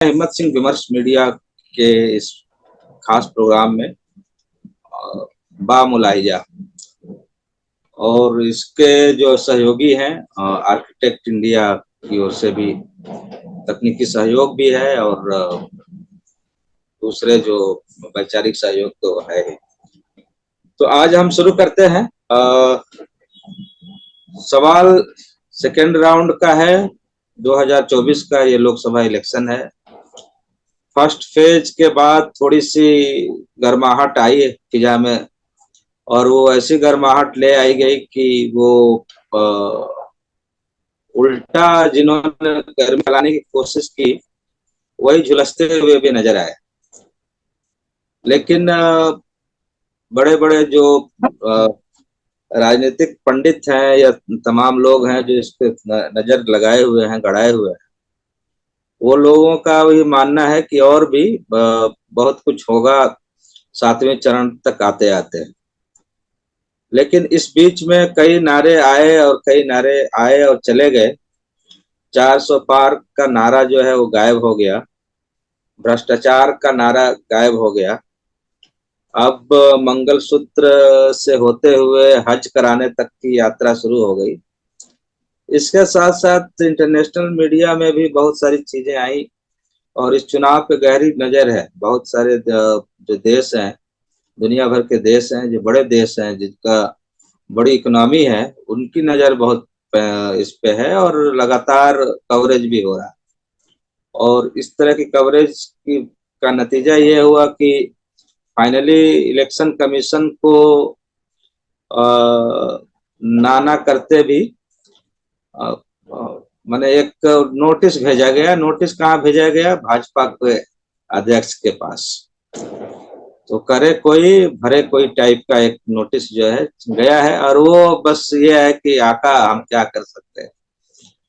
हिम्मत सिंह विमर्श मीडिया के इस खास प्रोग्राम में बामुलाहिजा और इसके जो सहयोगी हैं आर्किटेक्ट इंडिया की ओर से भी तकनीकी सहयोग भी है और दूसरे जो वैचारिक सहयोग तो है ही। तो आज हम शुरू करते हैं। सवाल सेकेंड राउंड का है। 2024 का ये लोकसभा इलेक्शन है। फर्स्ट फेज के बाद थोड़ी सी गर्माहट आई है फिजा में, और वो ऐसी गर्माहट ले आई गई कि वो उल्टा जिन्होंने गर्मी फैलाने की कोशिश की वही झुलसते हुए भी नजर आए। लेकिन बड़े बड़े जो राजनीतिक पंडित हैं या तमाम लोग हैं जो इस पे नजर लगाए हुए हैं, गड़ाए हुए हैं, वो लोगों का भी मानना है कि और भी बहुत कुछ होगा 7वें चरण तक आते आते। लेकिन इस बीच में कई नारे आए और चले गए। 400 पार का नारा जो है वो गायब हो गया, भ्रष्टाचार का नारा गायब हो गया। अब मंगलसूत्र से होते हुए हज कराने तक की यात्रा शुरू हो गई। इसके साथ साथ इंटरनेशनल मीडिया में भी बहुत सारी चीजें आई और इस चुनाव पे गहरी नजर है। बहुत सारे जो देश हैं, दुनिया भर के देश हैं, जो बड़े देश हैं जिनका बड़ी इकोनॉमी है, उनकी नजर बहुत इस पे है और लगातार कवरेज भी हो रहा है। और इस तरह की कवरेज का नतीजा ये हुआ कि फाइनली इलेक्शन कमीशन को नाना करते भी मैंने एक नोटिस भेजा गया। नोटिस कहाँ भेजा गया? भाजपा के अध्यक्ष के पास। तो करे कोई भरे कोई टाइप का एक नोटिस जो है गया है, और वो बस ये है कि आका हम क्या कर सकते हैं,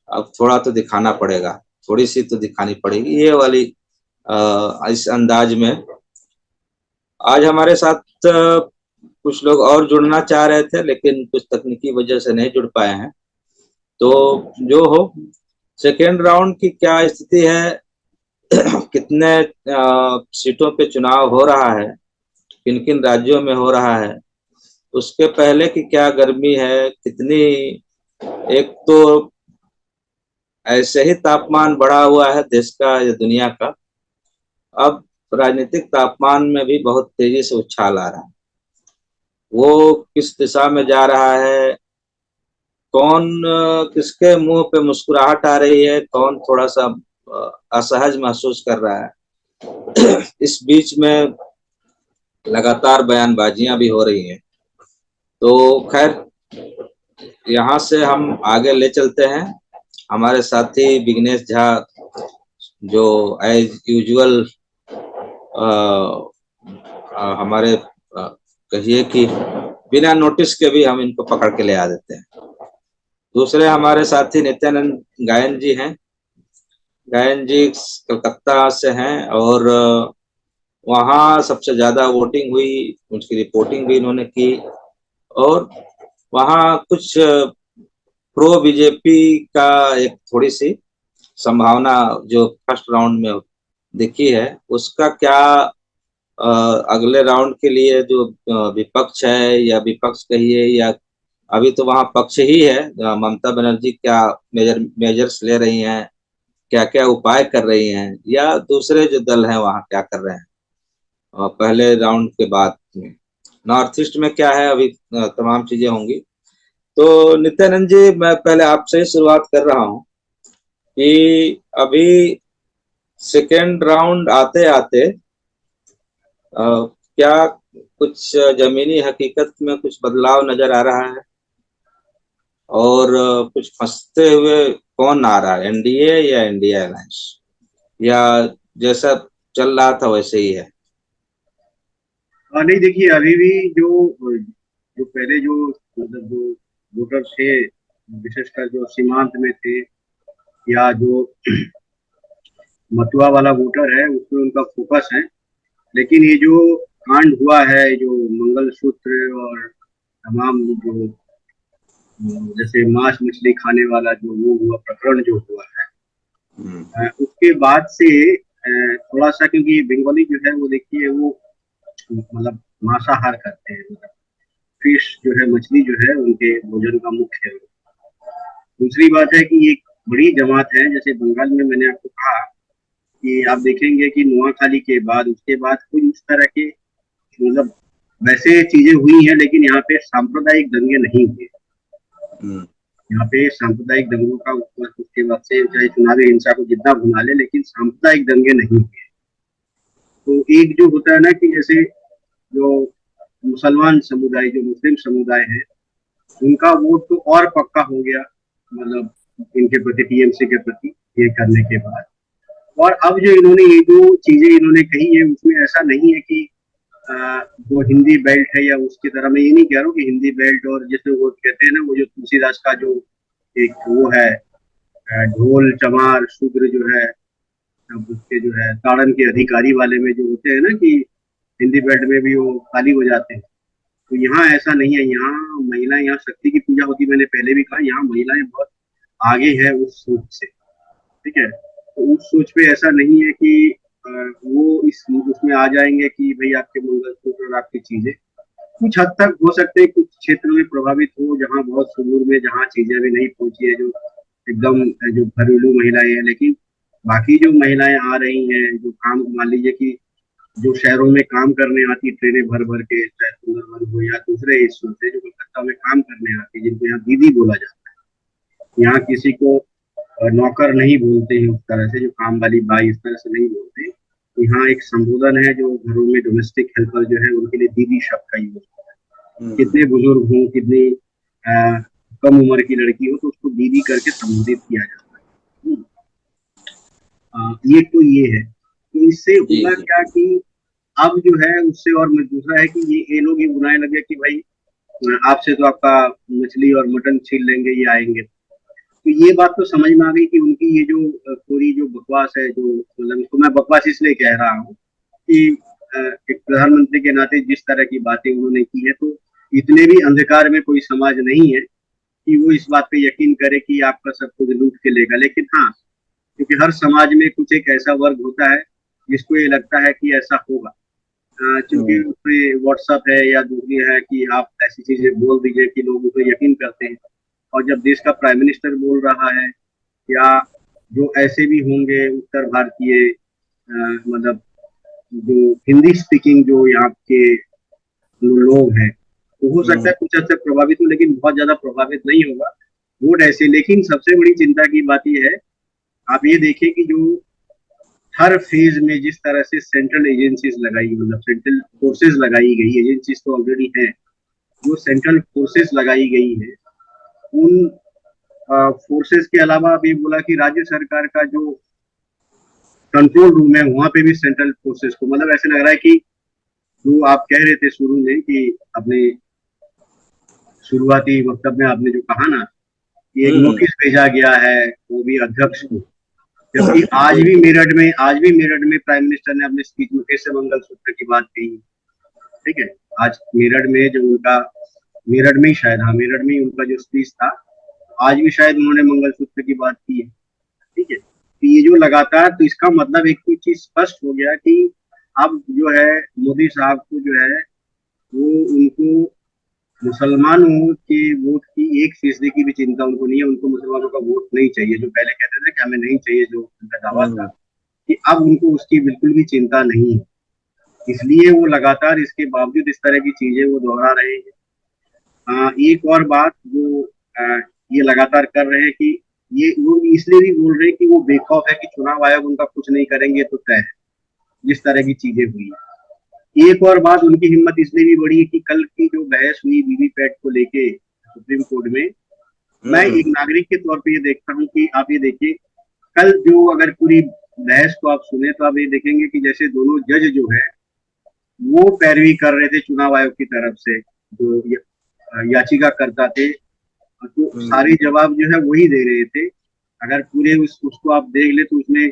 अब थोड़ा तो दिखाना पड़ेगा, थोड़ी सी तो दिखानी पड़ेगी, ये वाली इस अंदाज में। आज हमारे साथ कुछ लोग और जुड़ना चाह रहे थे लेकिन कुछ तकनीकी वजह से नहीं जुड़ पाए हैं। तो जो हो, सेकेंड राउंड की क्या स्थिति है, कितने सीटों पे चुनाव हो रहा है, किन किन राज्यों में हो रहा है, उसके पहले की क्या गर्मी है, कितनी, एक तो ऐसे ही तापमान बढ़ा हुआ है देश का या दुनिया का। अब राजनीतिक तापमान में भी बहुत तेजी से उछाल आ रहा है। वो किस दिशा में जा रहा है, कौन किसके मुंह पे मुस्कुराहट आ रही है, कौन थोड़ा सा असहज महसूस कर रहा है, इस बीच में लगातार बयानबाजियां भी हो रही हैं। तो खैर, यहाँ से हम आगे ले चलते हैं। हमारे साथी विघ्नेश झा जो एज यूजुअल हमारे कहिए कि बिना नोटिस के भी हम इनको पकड़ के ले आ देते हैं। दूसरे हमारे साथी नित्यानंद गायन जी हैं। गायन जी कलकत्ता से हैं और वहाँ सबसे ज्यादा वोटिंग हुई, उसकी रिपोर्टिंग भी इन्होंने की, और वहाँ कुछ प्रो बीजेपी का एक थोड़ी सी संभावना जो फर्स्ट राउंड में दिखी है, उसका क्या अगले राउंड के लिए जो विपक्ष है या विपक्ष कहिए या अभी तो वहाँ पक्ष ही है, ममता बनर्जी क्या मेजर्स ले रही हैं, क्या क्या उपाय कर रही हैं, या दूसरे जो दल हैं वहाँ क्या कर रहे हैं पहले राउंड के बाद में, नॉर्थ ईस्ट में क्या है, अभी तमाम चीजें होंगी। तो नित्यानंद जी, मैं पहले आपसे ही शुरुआत कर रहा हूँ कि अभी सेकेंड राउंड आते आते क्या कुछ जमीनी हकीकत में कुछ बदलाव नजर आ रहा है, और कुछ फंसते हुए कौन आ रहा है, एनडीए या इंडिया अलायंस, या जैसा चल रहा था वैसे ही है? नहीं, देखिए अभी भी जो जो पहले जो मतलब जो वोटर थे, विशेषकर जो सीमांत में थे या जो मथुआ वाला वोटर है, उसमें उनका फोकस है। लेकिन ये जो कांड हुआ है, जो मंगलसूत्र और तमाम जो जैसे मांस मछली खाने वाला जो वो हुआ प्रकरण जो हुआ है, उसके बाद से थोड़ा सा, क्योंकि बंगाली जो है वो देखिए वो मतलब मांसाहार करते हैं, मतलब फिश जो है, मछली जो है उनके भोजन का मुख्य है। दूसरी बात है कि एक बड़ी जमात है, जैसे बंगाल में मैंने आपको कहा कि आप देखेंगे कि नुआखाली के बाद उसके बाद कोई इस तरह के मतलब वैसे चीजें हुई हैं, लेकिन यहाँ पे सांप्रदायिक दंगे नहीं हुए। हम्म, यहाँ पे सांप्रदायिक दंगों का उसके बाद से चाहे चुनावी हिंसा को जितना भुना ले, लेकिन सांप्रदायिक दंगे नहीं हुए। तो एक जो होता है ना कि जैसे जो मुसलमान समुदाय, जो मुस्लिम समुदाय है, उनका वोट तो और पक्का हो गया, मतलब इनके प्रति, टीएमसी के प्रति ये करने के बाद। और अब जो इन्होंने ये जो चीजें इन्होंने कही है, उसमें ऐसा नहीं है कि वो हिंदी बेल्ट है या उसकी तरह। मैं ये नहीं कह रहा हूँ कि हिंदी बेल्ट, और जैसे वो कहते हैं ना, वो जो तुलसीदास का जो एक वो है, ढोल चमार शूद्र जो है, अब उसके जो है ताड़न के अधिकारी वाले में जो होते हैं ना कि हिंदी बेल्ट में भी वो ताली बजाते हैं। तो यहाँ ऐसा नहीं है, यहाँ महिलाएं, यहाँ शक्ति की पूजा होती है। मैंने पहले भी कहा, यहाँ महिलाएं बहुत आगे है उस सोच से। ठीक है, तो उस सोच पे ऐसा नहीं है कि वो इस उसमें आ जाएंगे कि भाई आपके मंगलसूत्र और आपकी चीजें कुछ हद तक हो सकते हैं, कुछ क्षेत्रों में प्रभावित हो, जहाँ बहुत सुदूर में जहाँ चीजें अभी नहीं पहुंची है, जो एकदम जो घरेलू महिलाएं हैं। लेकिन बाकी जो महिलाएं आ रही हैं, जो काम, मान लीजिए कि जो शहरों में काम करने आती, ट्रेनें भर भर के, चाहे सुंदरबन हो या दूसरे हिस्सों से, जो कलकत्ता में काम करने आती, जिनको यहाँ दीदी बोला जाता है। यहाँ किसी को नौकर नहीं बोलते हैं उस तरह से, जो काम वाली बाई इस तरह से नहीं बोलते। यहाँ एक संबोधन है जो घरों में डोमेस्टिक हेल्पर जो है उनके लिए दीदी शब्द का यूज होता है। हम्म, कितने बुजुर्ग हों, कितनी कम उम्र की लड़की हो, तो उसको दीदी करके संबोधित किया जाता है। ये तो ये है। तो इससे जी होगा जी। क्या कि अब जो है उससे, और दूसरा है कि ये लोग ये बुलाने लगे कि भाई आपसे तो आपका मछली और मटन छीन लेंगे, ये आएंगे। तो ये बात तो समझ में आ गई कि उनकी ये जो पूरी जो बकवास है, जो मतलब इसको मैं बकवास इसलिए कह रहा हूँ कि एक प्रधानमंत्री के नाते जिस तरह की बातें उन्होंने की है, तो इतने भी अंधकार में कोई समाज नहीं है कि वो इस बात पे यकीन करे कि आपका सब कुछ लूट के लेगा। लेकिन हाँ, क्योंकि हर समाज में कुछ एक ऐसा वर्ग होता है जिसको ये लगता है कि ऐसा होगा, क्योंकि हम्म, उसमें व्हाट्सअप है या दूसरी है कि आप ऐसी चीजें बोल दीजिए कि लोग उस पर यकीन करते हैं। और जब देश का प्राइम मिनिस्टर बोल रहा है, या जो ऐसे भी होंगे उत्तर भारतीय, मतलब जो हिंदी स्पीकिंग जो यहाँ के जो लोग हैं, तो हो सकता हम्म, है कुछ हद तक प्रभावित हो, लेकिन बहुत ज्यादा प्रभावित नहीं होगा वोट ऐसे। लेकिन सबसे बड़ी चिंता की बात यह है, आप ये देखिए कि जो हर फेज में जिस तरह से सेंट्रल एजेंसीज लगाई, मतलब सेंट्रल फोर्सेज लगाई गई, एजेंसीज तो ऑलरेडी है, जो सेंट्रल फोर्सेज लगाई गई है, उन फोर्सेस के अलावा अभी बोला कि राज्य सरकार का जो कंट्रोल रूम है, वहां पे भी सेंट्रल फोर्सेस को, मतलब ऐसे लग रहा है कि जो आप कह रहे थे शुरू में कि अपने शुरुआती वक्तव्य में आपने जो कहा ना कि एक हम्म, नोटिस भेजा गया है, वो भी अध्यक्ष को। जबकि जी जी। आज भी मेरठ में प्राइम मिनिस्टर ने अपने स्पीच में फिर से मंगलसूत्र की बात कही। ठीक है, आज मेरठ में जो उनका, मेरठ में ही शायद, हाँ मेरठ में ही उनका जो स्पीच था, आज भी शायद उन्होंने मंगलसूत्र की बात की है। ठीक है, तो ये जो लगातार, तो इसका मतलब एक तो चीज स्पष्ट हो गया कि अब जो है मोदी साहब को जो है वो, उनको मुसलमानों के वोट की 1% की भी चिंता उनको नहीं है। उनको मुसलमानों का वोट नहीं चाहिए, जो पहले कहते थे कि हमें नहीं चाहिए, जो उनका दावा था, हम्म, कि अब उनको उसकी बिल्कुल भी चिंता नहीं है। इसलिए वो लगातार इसके बावजूद इस तरह की चीजें वो दोहरा रहे हैं। एक और बात जो ये लगातार कर रहे हैं कि ये वो इसलिए भी बोल रहे हैं कि वो बेखौफ है कि चुनाव आयोग उनका कुछ नहीं करेंगे तो तय है, जिस तरह की चीजें हुई है। एक और बात, उनकी हिम्मत इसलिए भी बढ़ी है कि कल की जो बहस हुई वीवीपैट को लेके सुप्रीम कोर्ट में, मैं एक हम्म, नागरिक के तौर पे ये देखता हूँ कि आप ये देखिए, कल जो अगर पूरी बहस को आप सुने तो आप ये देखेंगे कि जैसे दोनों जज जो है वो पैरवी कर रहे थे चुनाव आयोग की तरफ से, जो याचिका करता थे, तो हम्म, सारे जवाब जो है वही दे रहे थे। अगर पूरे उसको आप देख ले तो उसमें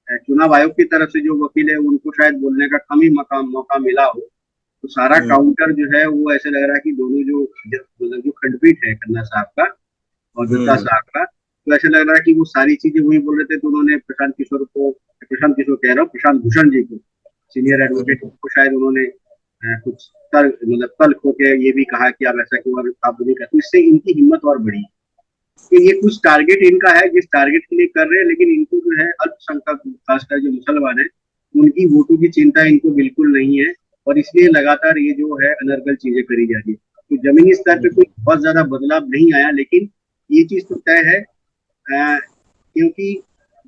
चुनाव आयोग की तरफ से जो वकील है उनको शायद बोलने का कम ही मौका मिला हो। तो सारा हम्म, काउंटर जो है वो ऐसे लग रहा है कि दोनों जो मतलब जो खंडपीठ है खन्ना साहब का और दत्ता हम्म, साहब का, तो ऐसा लग रहा है कि वो सारी चीजें वही बोल रहे थे, तो उन्होंने प्रशांत किशोर कह रहा हूँ, प्रशांत भूषण जी को, सीनियर एडवोकेट को, शायद उन्होंने कुछ तल खो के ये भी कहा कि आप ऐसा क्यों, आप नहीं करते। तो इससे इनकी हिम्मत और बढ़ी कि ये कुछ टारगेट इनका है जिस टारगेट के लिए कर रहे हैं, लेकिन इनको जो है अल्पसंख्यक, खासकर जो मुसलमान है, उनकी वोटों की चिंता इनको बिल्कुल नहीं है, और इसलिए लगातार ये जो है अनर्गल चीजें करी जा रही है। तो जमीनी स्तर पे कोई बहुत ज्यादा बदलाव नहीं आया, लेकिन ये चीज तो तय है, क्योंकि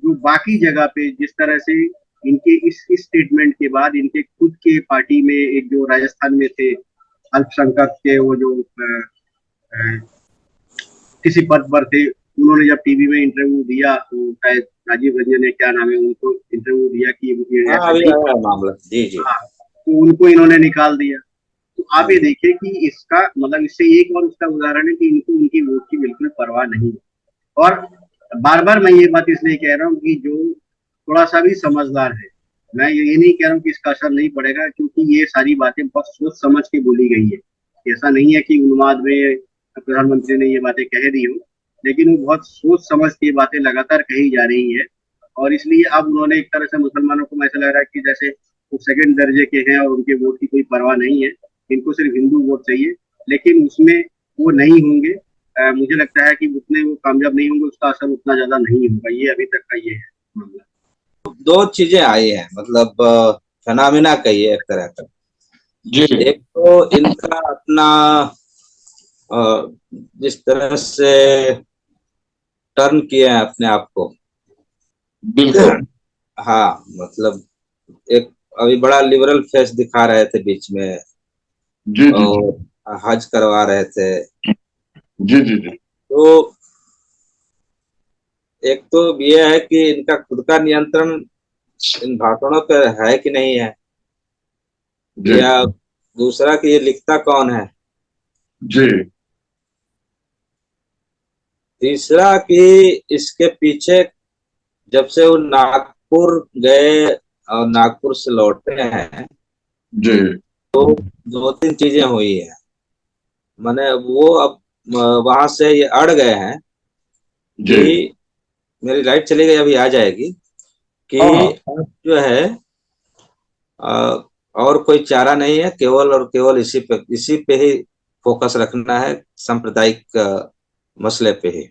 जो बाकी जगह पे जिस तरह से इनके इस स्टेटमेंट के बाद इनके खुद के पार्टी में एक जो राजस्थान में थे अल्पसंख्यक के, वो जो किसी पद पर थे, उन्होंने जब टीवी में इंटरव्यू दिया, तो शायद राजीव रंजन ने, क्या नाम है, उनको इंटरव्यू दिया कि ये हाँ ऐसा अभी नहीं। आया है मामला, जी जी। हाँ, तो उनको इन्होंने निकाल दिया। तो आप ये देखिए कि इसका मतलब, इससे एक और उसका उदाहरण है कि इनको उनकी वोट की बिल्कुल परवाह नहीं है। और बार बार मैं ये बात इसलिए कह रहा हूँ कि जो थोड़ा सा भी समझदार है, मैं ये नहीं कह रहा हूँ कि इसका असर नहीं पड़ेगा, क्योंकि ये सारी बातें बहुत सोच समझ के बोली गई है। ऐसा नहीं है कि उन्माद में प्रधानमंत्री ने ये बातें कह दी हो, लेकिन वो बहुत सोच समझ के ये बातें लगातार कही जा रही है। और इसलिए अब उन्होंने एक तरह से मुसलमानों को, ऐसा लग रहा है कि जैसे वो सेकंड दर्जे के हैं और उनके वोट की कोई परवाह नहीं है, इनको सिर्फ हिंदू वोट चाहिए, लेकिन उसमें वो नहीं होंगे। मुझे लगता है कि उतने वो कामयाब नहीं होंगे, उसका असर उतना ज्यादा नहीं होगा। ये अभी तक का ये है मामला। दो चीजें आई हैं, मतलब फिनोमिना कहिए एक तरह का। जी एक तो इनका अपना अ, जिस तरह से टर्न किए हैं अपने आप को, बिल्कुल। हाँ मतलब एक अभी बड़ा लिबरल फेस दिखा रहे थे बीच में, जी जी जी और हज करवा रहे थे। जी जी जी तो एक तो ये है कि इनका खुद का नियंत्रण इन भाषणों पे है कि नहीं है, जी या दूसरा कि ये लिखता कौन है, जी तीसरा कि इसके पीछे जब से वो नागपुर गए और नागपुर से लौटे हैं, जी तो दो तीन चीजें हुई है। माने वो अब वहां से ये अड़ गए हैं जी। कि मेरी लाइट चली गई, अभी आ जाएगी, कि हाँ हाँ। अब जो है अ, और कोई चारा नहीं है, केवल और केवल इसी पे ही फोकस रखना है, सांप्रदायिक मसले पे ही।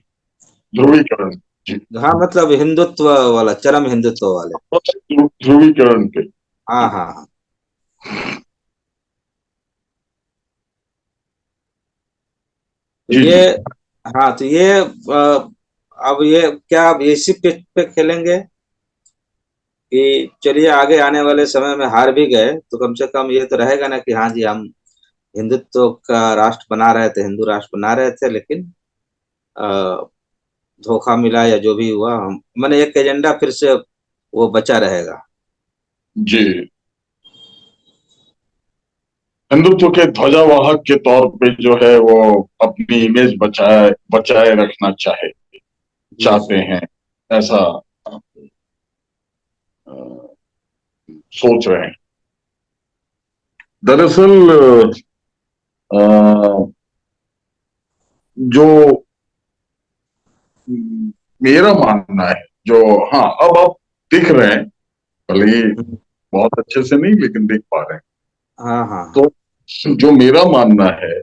ध्रुवीकरण। जी। हाँ मतलब हिंदुत्व वाला, चरम हिंदुत्व वाले। ध्रुवीकरण पे। हाँ हाँ हाँ। तो जी ये, जी हाँ तो ये अब ये क्या अब इसी पिच पे खेलेंगे कि चलिए आगे आने वाले समय में हार भी गए तो कम से कम ये तो रहेगा ना कि हाँ जी हम हिंदुत्व का राष्ट्र बना रहे थे, हिंदू राष्ट्र बना रहे थे, लेकिन अ, धोखा मिला या जो भी हुआ, हम मैंने एक एजेंडा फिर से वो बचा रहेगा। जी। हिंदुत्व के ध्वजावाहक के तौर पे जो है वो अपनी इमेज बचाए बचाए रखना जी चाहते जी। हैं, ऐसा अ, सोच रहे हैं। दरअसल अ, जो मेरा मानना है, जो, हाँ अब आप दिख रहे हैं, भले ही बहुत अच्छे से नहीं लेकिन देख पा रहे हैं। हाँ हाँ हाँ। तो जो मेरा मानना है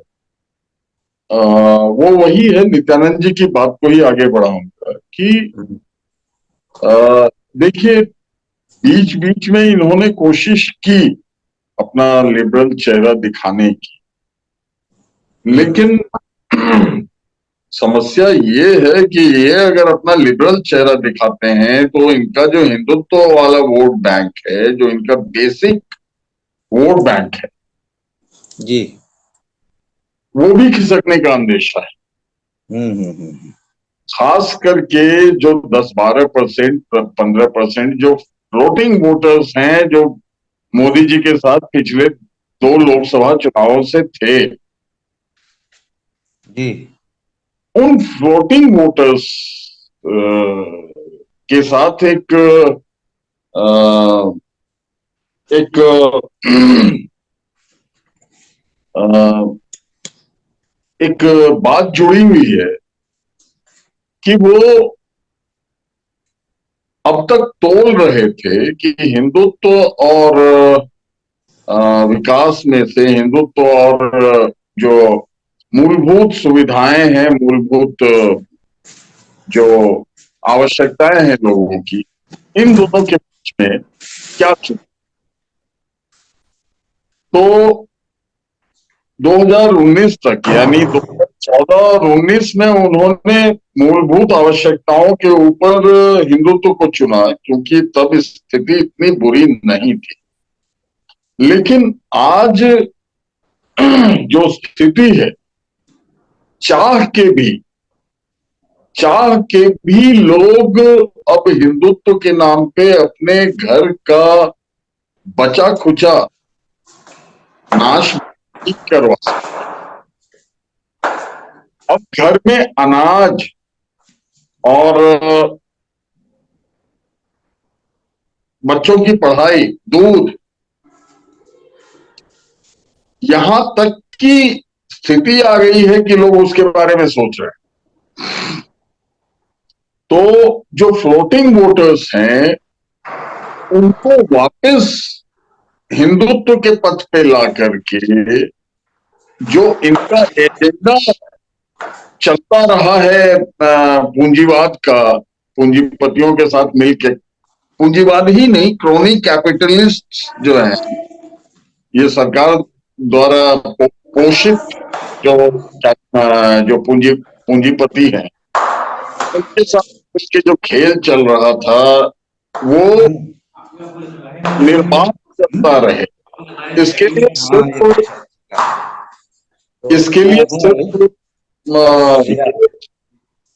वो वही है, नित्यानंद जी की बात को ही आगे बढ़ाऊंगा कि हम्म, देखिए, बीच बीच में इन्होंने कोशिश की अपना लिबरल चेहरा दिखाने की, हम्म, लेकिन समस्या ये है कि ये अगर अपना लिबरल चेहरा दिखाते हैं तो इनका जो हिंदुत्व वाला वोट बैंक है, जो इनका बेसिक वोट बैंक है, जी। वो भी खिसकने का अंदेशा है। हम्म। खास करके जो 10-12%, 15% जो फ्लोटिंग वोटर्स हैं, जो मोदी जी के साथ पिछले 2 लोकसभा चुनावों से थे, जी उन फ्लोटिंग वोटर्स के साथ अ, एक अ, एक बात जुड़ी हुई है कि वो अब तक तोल रहे थे कि हिंदुत्व और विकास में से हिंदुत्व और जो मूलभूत सुविधाएं हैं, मूलभूत जो आवश्यकताएं हैं लोगों की, इन दोनों के बीच में क्या चुन। तो 2019 तक, यानी 2014 और 19 में उन्होंने मूलभूत आवश्यकताओं के ऊपर हिंदुत्व को चुना, क्योंकि तब स्थिति इतनी बुरी नहीं थी। लेकिन आज जो स्थिति है, चाह के भी लोग अब हिंदुत्व के नाम पे अपने घर का बचा खुचा नाश करवा सकते। अब घर में अनाज और बच्चों की पढ़ाई, दूध, यहां तक की स्थिति आ गई है कि लोग उसके बारे में सोच रहे हैं। तो जो फ्लोटिंग वोटर्स हैं, उनको वापस हिंदुत्व के पथ पे ला करके जो इनका एजेंडा चलता रहा है पूंजीवाद का, पूंजीपतियों के साथ मिलकर, पूंजीवाद ही नहीं, क्रोनी कैपिटलिस्ट जो है, ये सरकार द्वारा पोषित जो पूंजीपति हैं, उनके साथ उसके जो खेल चल रहा था वो निर्माण करता रहे। इसके लिए सिर्फ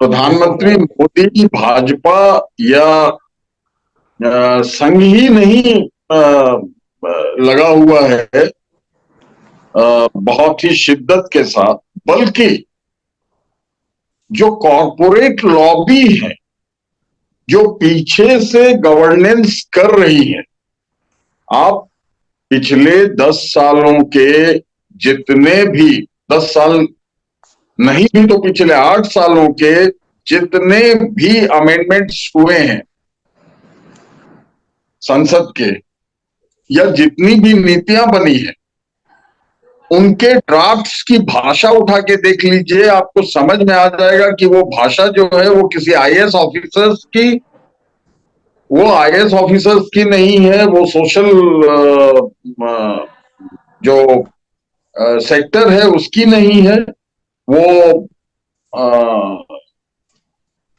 प्रधानमंत्री मोदी, भाजपा या संघ ही नहीं लगा हुआ है बहुत ही शिद्दत के साथ, बल्कि जो कॉरपोरेट लॉबी है, जो पीछे से गवर्नेंस कर रही है। आप पिछले 10 सालों के जितने भी, 10 साल नहीं भी तो पिछले 8 सालों के जितने भी अमेंडमेंट्स हुए हैं संसद के, या जितनी भी नीतियां बनी है, उनके ड्राफ्ट्स की भाषा उठा के देख लीजिए, आपको समझ में आ जाएगा कि वो भाषा जो है वो किसी आईएएस ऑफिसर्स की, वो आईएएस ऑफिसर्स की नहीं है, वो सोशल जो सेक्टर है उसकी नहीं है, वो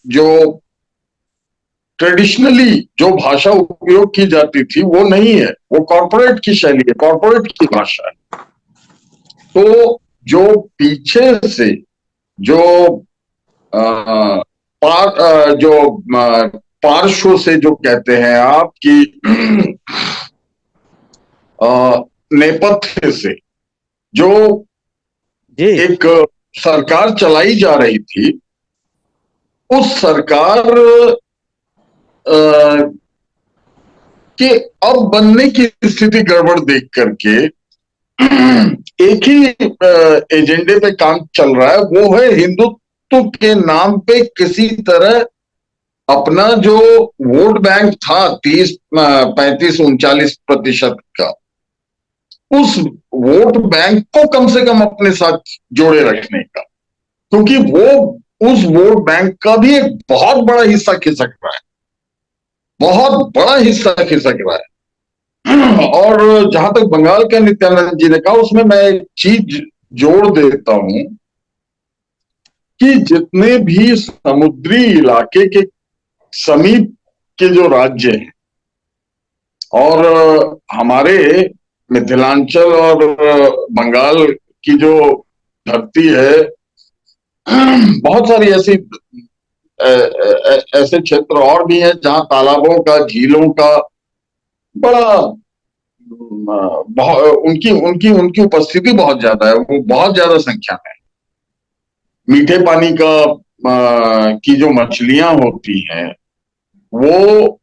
जो ट्रेडिशनली जो भाषा उपयोग की जाती थी वो नहीं है, वो कॉर्पोरेट की शैली है, कॉर्पोरेट की भाषा है। तो जो पीछे से जो पार्श्व से जो कहते हैं आप कि नेपथ्य से जो एक सरकार चलाई जा रही थी, उस सरकार के अब बनने की स्थिति गड़बड़ देख करके एक ही एजेंडे पे काम चल रहा है, वो है हिंदुत्व के नाम पे किसी तरह अपना जो वोट बैंक था 30, 35, 39% का, उस वोट बैंक को कम से कम अपने साथ जोड़े रखने का, क्योंकि वो उस वोट बैंक का भी एक बहुत बड़ा हिस्सा खिसक रहा है, बहुत बड़ा हिस्सा खिसक रहा है। और जहां तक बंगाल का नित्यानंद जी ने कहा, उसमें मैं एक चीज जोड़ देता हूं कि जितने भी समुद्री इलाके के समीप के जो राज्य हैं, और हमारे मिथिलांचल और बंगाल की जो धरती है, बहुत सारी ऐसे क्षेत्र और भी हैं जहां तालाबों का, झीलों का बड़ा उनकी उनकी उनकी उपस्थिति बहुत ज्यादा है, वो बहुत ज्यादा संख्या में। मीठे पानी का की जो मछलियां होती हैं, वो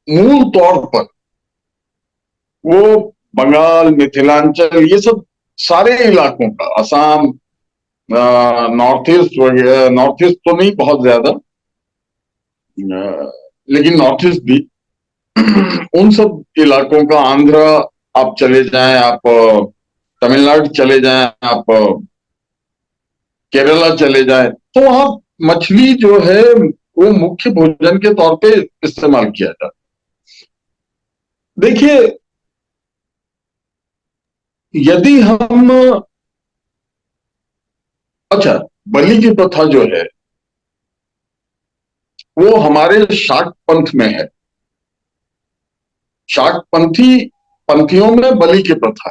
मूल तौर पर वो बंगाल, मिथिलांचल, ये सब सारे इलाकों का, असम, नॉर्थ ईस्ट वगैरह, नॉर्थ ईस्ट तो नहीं बहुत ज्यादा, लेकिन नॉर्थ ईस्ट भी, उन सब इलाकों का, आंध्र आप चले जाएं, आप तमिलनाडु चले जाएं, आप केरला चले जाएं, तो वहां मछली जो है वो मुख्य भोजन के तौर पे इस्तेमाल किया जाता है। देखिए, यदि हम, अच्छा, बलि की प्रथा जो है वो हमारे शाक्त पंथ में है। शाक्त पंथियों में बलि की प्रथा,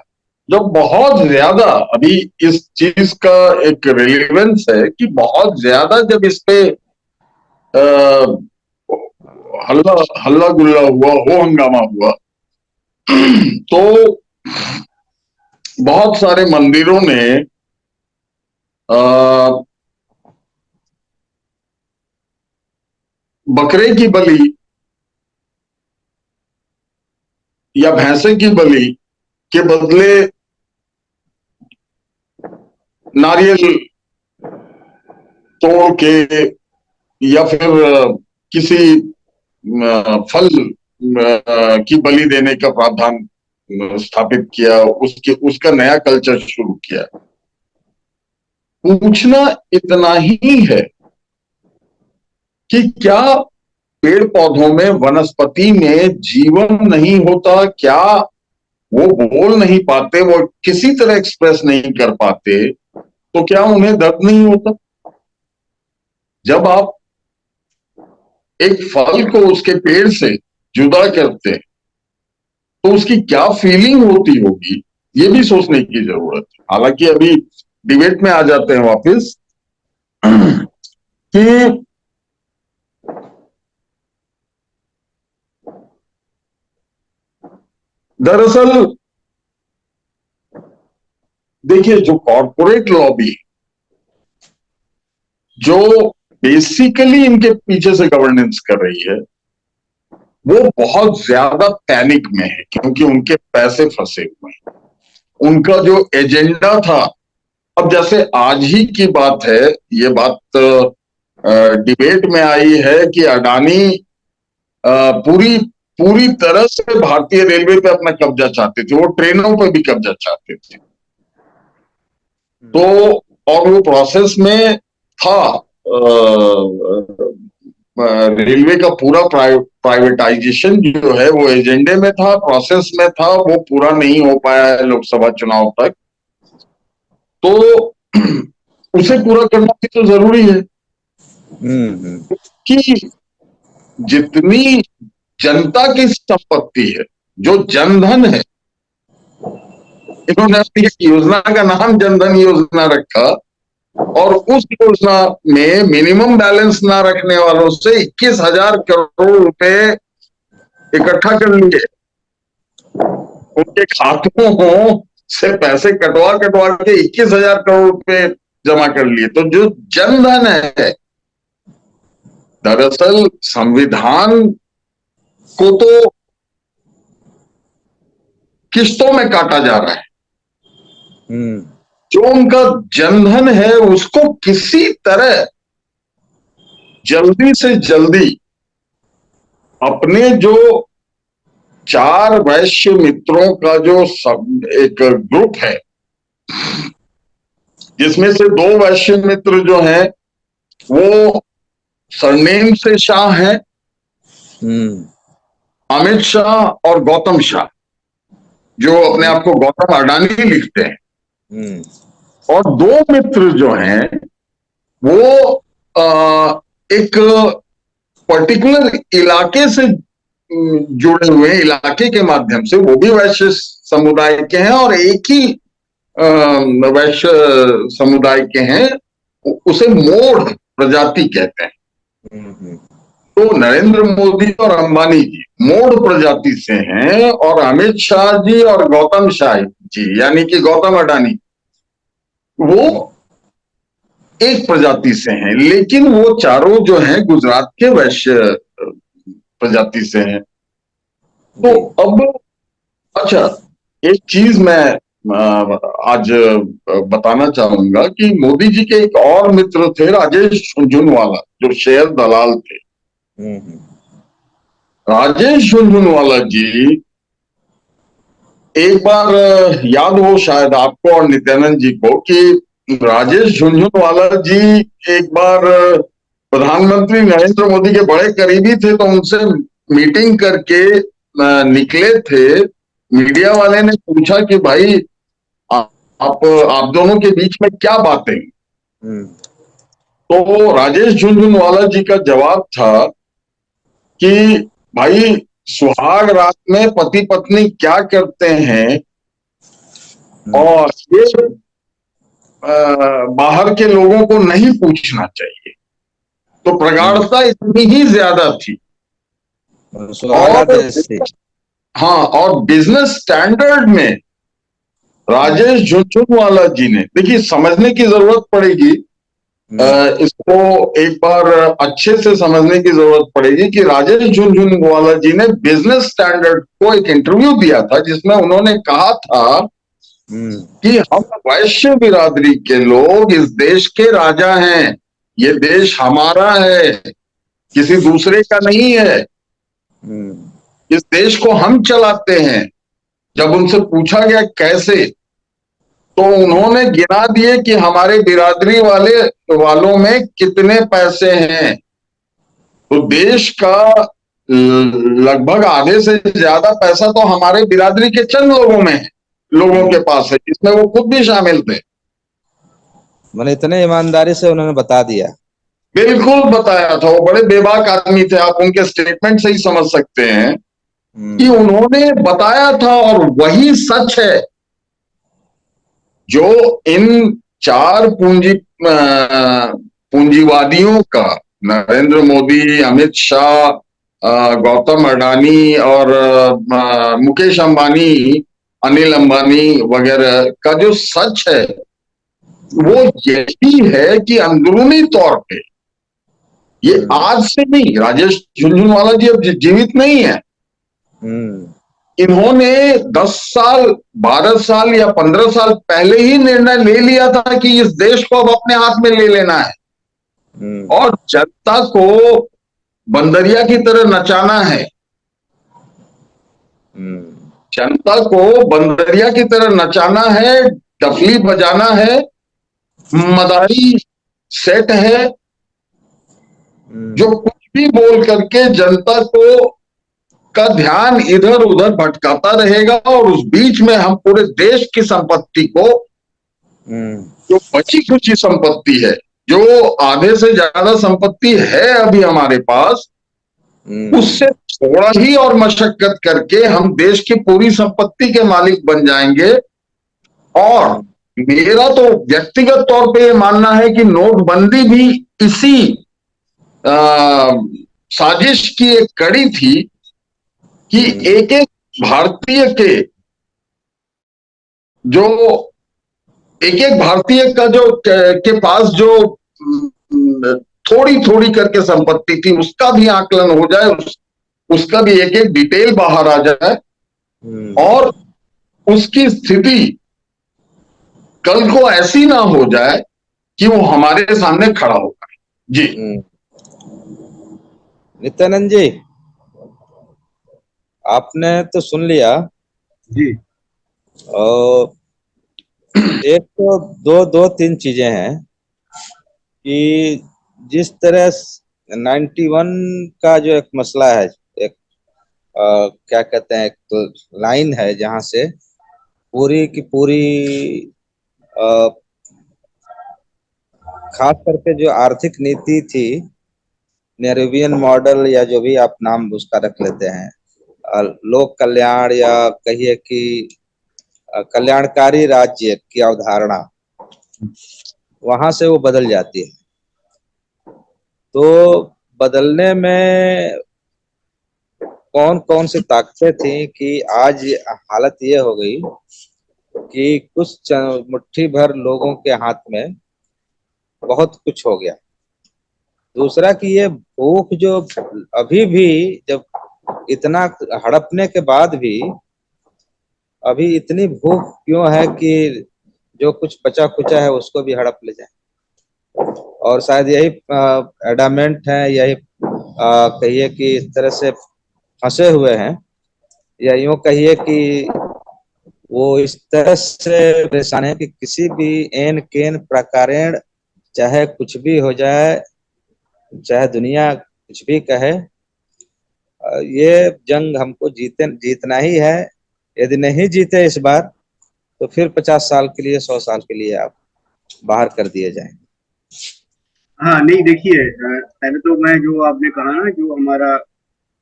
जो बहुत ज्यादा अभी इस चीज का एक रेलिवेंस है कि बहुत ज्यादा जब इस पे हल्ला हल्ला गुल्ला हुआ, हो हंगामा हुआ, तो बहुत सारे मंदिरों ने बकरे की बलि या भैंसे की बलि के बदले नारियल तोड़ के या फिर किसी फल की बलि देने का प्रावधान स्थापित किया, उसका नया कल्चर शुरू किया। पूछना इतना ही है कि क्या पेड़ पौधों में, वनस्पति में जीवन नहीं होता? क्या वो बोल नहीं पाते, वो किसी तरह एक्सप्रेस नहीं कर पाते, तो क्या उन्हें दर्द नहीं होता? जब आप एक फल को उसके पेड़ से जुदा करते हैं तो उसकी क्या फीलिंग होती होगी, ये भी सोचने की जरूरत है। हालांकि अभी डिबेट में आ जाते हैं वापस कि दरअसल देखिए, जो कॉरपोरेट लॉबी, जो बेसिकली इनके पीछे से गवर्नेंस कर रही है, वो बहुत ज्यादा पैनिक में है, क्योंकि उनके पैसे फंसे हुए हैं। उनका जो एजेंडा था, अब जैसे आज ही की बात है, ये बात डिबेट में आई है कि अडानी पूरी पूरी तरह से भारतीय रेलवे पे अपना कब्जा चाहते थे, वो ट्रेनों पे भी कब्जा चाहते थे। तो और वो प्रोसेस में था, रेलवे का पूरा प्राइवेटाइजेशन जो है वो एजेंडे में था, प्रोसेस में था, वो पूरा नहीं हो पाया है लोकसभा चुनाव तक। तो उसे पूरा करना भी तो जरूरी है कि जितनी जनता की संपत्ति है, जो जनधन है, इन्होंने अपनी योजना का नाम जनधन योजना रखा, और उस योजना में मिनिमम बैलेंस ना रखने वालों से 21,000 करोड़ रुपए इकट्ठा कर लिए, उनके खातों से पैसे कटवा कटवा के 21,000 करोड़ रुपए जमा कर लिए। तो जो जनधन है, दरअसल संविधान को तो किस्तों में काटा जा रहा है। जो उनका जनधन है उसको किसी तरह जल्दी से जल्दी अपने जो 4 वैश्य मित्रों का जो एक ग्रुप है, जिसमें से 2 वैश्य मित्र जो हैं वो सरनेम से शाह हैं, अमित शाह और गौतम शाह, जो अपने आप को गौतम अडानी लिखते हैं। और 2 मित्र जो हैं वो एक पर्टिकुलर इलाके से जुड़े हुए, इलाके के माध्यम से, वो भी वैश्य समुदाय के हैं और एक ही वैश्य समुदाय के हैं, उसे मोड़ प्रजाति कहते हैं। तो नरेंद्र मोदी और अंबानी जी मोड़ प्रजाति से हैं, और अमित शाह जी और गौतम शाह जी, यानी कि गौतम अडानी, वो एक प्रजाति से हैं। लेकिन वो चारों जो हैं गुजरात के वैश्य प्रजाति से हैं। तो अब अच्छा, एक चीज मैं आज बताना चाहूंगा कि मोदी जी के एक और मित्र थे, राजेश झुनझुनवाला, जो शेयर दलाल थे। राजेश झुनझुनवाला जी, एक बार याद हो शायद आपको और नित्यानंद जी को कि राजेश झुनझुनवाला जी एक बार प्रधानमंत्री नरेंद्र मोदी के बड़े करीबी थे, तो उनसे मीटिंग करके निकले थे। मीडिया वाले ने पूछा कि भाई आ- आप दोनों के बीच में क्या बातें हैं? हम्म। तो राजेश झुनझुनवाला जी का जवाब था कि भाई, सुहाग रात में पति पत्नी क्या करते हैं हम्म। और ये बाहर के लोगों को नहीं पूछना चाहिए। तो हम्म। प्रगाढ़ता इतनी ही ज्यादा थी। सुहागरा और देश थी। हाँ, और बिजनेस स्टैंडर्ड में हम्म। राजेश झुनझुनवाला जी ने, देखिए समझने की जरूरत पड़ेगी, हम्म। इसको एक बार अच्छे से समझने की जरूरत पड़ेगी कि राजेश झुनझुनवाला जी ने बिजनेस स्टैंडर्ड को एक इंटरव्यू दिया था जिसमें उन्होंने कहा था हम्म। कि हम वैश्य बिरादरी के लोग इस देश के राजा हैं, ये देश हमारा है, किसी दूसरे का नहीं है, हम्म। इस देश को हम चलाते हैं। जब उनसे पूछा गया कैसे, तो उन्होंने गिना दिए कि हमारे बिरादरी वालों में कितने पैसे हैं। तो देश का लगभग आधे से ज्यादा पैसा तो हमारे बिरादरी के चंद लोगों में है, लोगों के हम्म। पास है, जिसमें वो खुद भी शामिल थे। मैंने इतने ईमानदारी से उन्होंने बता दिया। बिल्कुल बताया था, वो बड़े बेबाक आदमी थे, आप उनके स्टेटमेंट से ही समझ सकते हैं कि हम्म। उन्होंने बताया था, और वही सच है जो इन चार पूंजीवादियों का, नरेंद्र मोदी, अमित शाह, गौतम अडानी और मुकेश अंबानी, अनिल अंबानी वगैरह का जो सच है वो यही है कि अंदरूनी तौर पे ये हम्म। आज से नहीं, राजेश झुनझुनवाला जी अब जीवित नहीं है। हम्म। इन्होंने 10 साल, 12 साल या 15 साल पहले ही निर्णय ले लिया था कि इस देश को अब अपने हाथ में ले लेना है हम्म। और जनता को बंदरिया की तरह नचाना है। हम्म। जनता को बंदरिया की तरह नचाना है, डफली बजाना है, मदारी सेट है, जो हम्म। कुछ भी बोल करके जनता को का ध्यान इधर उधर भटकाता रहेगा, और उस बीच में हम पूरे देश की संपत्ति को, हम्म। जो बची खुची संपत्ति है, जो आधे से ज्यादा संपत्ति है अभी हमारे पास, हम्म। उससे थोड़ा ही और मशक्कत करके हम देश की पूरी संपत्ति के मालिक बन जाएंगे। और मेरा तो व्यक्तिगत तौर पे ये मानना है कि नोटबंदी भी इसी आ, साजिश की एक कड़ी थी कि हम्म। एक एक भारतीय के जो एक एक भारतीय का जो के पास जो थोड़ी थोड़ी करके संपत्ति थी, उसका भी आकलन हो जाए, उसका भी एक एक डिटेल बाहर आ जाए, हम्म। और उसकी स्थिति कल को ऐसी ना हो जाए कि वो हमारे सामने खड़ा होगा। जी। हम्म। नित्यानंद जी, आपने तो सुन लिया। जी। और एक तो दो दो तीन चीजें हैं कि जिस तरह 91 का जो एक मसला है, एक क्या कहते हैं, एक तो लाइन है जहां से पूरी की पूरी अ, खास करके जो आर्थिक नीति थी, नेहरूवियन मॉडल या जो भी आप नाम उसका रख लेते हैं, लोक कल्याण या कहिए कि कल्याणकारी राज्य की अवधारणा, वहां से वो बदल जाती है। तो बदलने में कौन कौन सी ताकतें थी कि आज हालत ये हो गई कि कुछ मुट्ठी भर लोगों के हाथ में बहुत कुछ हो गया। दूसरा कि ये भूख जो अभी भी, जब इतना हड़पने के बाद भी अभी इतनी भूख क्यों है कि जो कुछ बचा खुचा है उसको भी हड़प ले जाए। और शायद यही एडामेंट है, यही कहिए कि इस तरह से फंसे हुए हैं, या यूं कहिए कि वो इस तरह से परेशान है कि किसी भी एन केन प्रकारेण चाहे कुछ भी हो जाए, चाहे दुनिया कुछ भी कहे, ये जंग हमको जीतना ही है। यदि नहीं जीते इस बार तो फिर 50 साल के लिए, 100 साल के लिए आप बाहर कर दिए जाएंगे। हाँ नहीं देखिए, पहले तो मैं जो आपने कहा ना, जो हमारा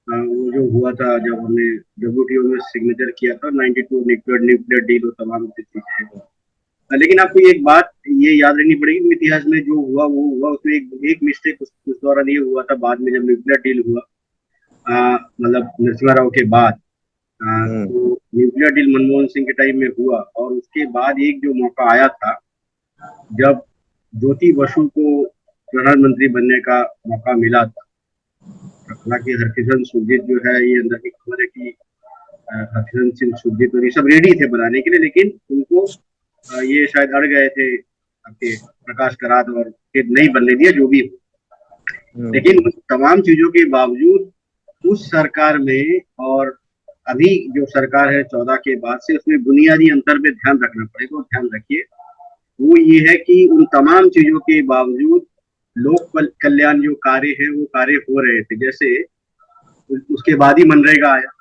वो जो हुआ था जब हमने डब्ल्यूटीओ में सिग्नेचर किया था 92 न्यूक्लियर न्यूक्लियर डील और तमाम चीजें, लेकिन आपको एक बात ये याद रखनी पड़ेगी, इतिहास में जो हुआ वो हुआ, उसमें एक मिस्टेक उस दौरान ये हुआ था, बाद में जब न्यूक्लियर डील हुआ, मतलब नरसिम्हा राव के बाद, तो न्यूक्लियर डील मनमोहन सिंह के टाइम में हुआ, और उसके बाद एक जो मौका आया था जब ज्योति बसु को प्रधानमंत्री बनने का मौका मिला था। हालांकि हरकिशन सुरजीत जो है, ये अंदर की खबर है कि हरकिशन सिंह सुरजीत और ये सब रेडी थे बनाने के लिए, लेकिन उनको ये शायद अड़ गए थे आपके प्रकाश करात, और फिर नहीं बनने दिया जो भी हो। लेकिन उन तमाम चीजों के बावजूद उस सरकार में और अभी जो सरकार है 14 के बाद से, उसमें बुनियादी अंतर पे ध्यान रखना पड़ेगा। और ध्यान रखिए, वो ये है कि उन तमाम चीजों के बावजूद लोक कल्याण जो कार्य है वो कार्य हो रहे थे। जैसे उसके बाद ही मनरेगा आया,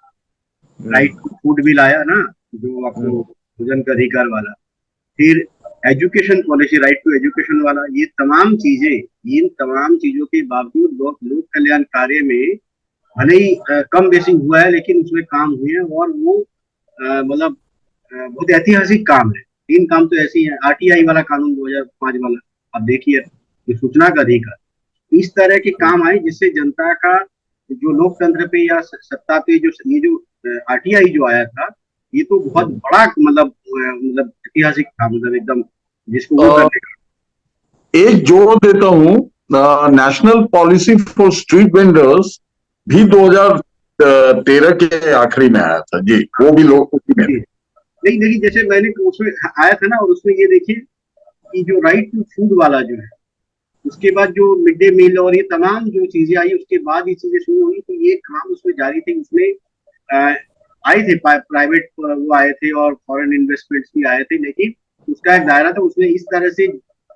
राइट टू फूड बिल आया ना, जो आपको भोजन का अधिकार वाला, फिर education policy, right to education वाला, ये तमाम चीजें, इन तमाम चीजों के बावजूद लोक कल्याण कार्य में भले ही कम बेसी हुआ है, लेकिन उसमें काम हुए हैं, और वो मतलब बहुत ऐतिहासिक काम है। 3 काम तो ऐसे ही है। आरटीआई वाला कानून 2005 वाला, आप देखिए, सूचना का अधिकार, इस तरह के काम आए जिससे जनता का जो लोकतंत्र पे या सत्ता पे जो ये जो आरटीआई जो आया था, ये तो बहुत बड़ा मतलब ऐतिहासिक था, मतलब एकदम जिसको वो करने का। एक जोड़ देता हूँ, national policy for street vendors भी 2013 के आखिरी में आया था जी, वो भी लोग उसी में। नहीं देखिए, जैसे मैंने उसमें आया था ना, और उसमें ये देखिए कि जो राइट टू फूड वाला जो है, उसके बाद जो मिड डे मील और ये तमाम जो चीजें आई, उसके बाद ये चीजें शुरू हुई, तो ये काम उसमें जारी थे। उसमें आए थे प्राइवेट वो आए थे, और फॉरेन इन्वेस्टमेंट्स भी आए थे, लेकिन उसका एक दायरा था। उसमें इस तरह से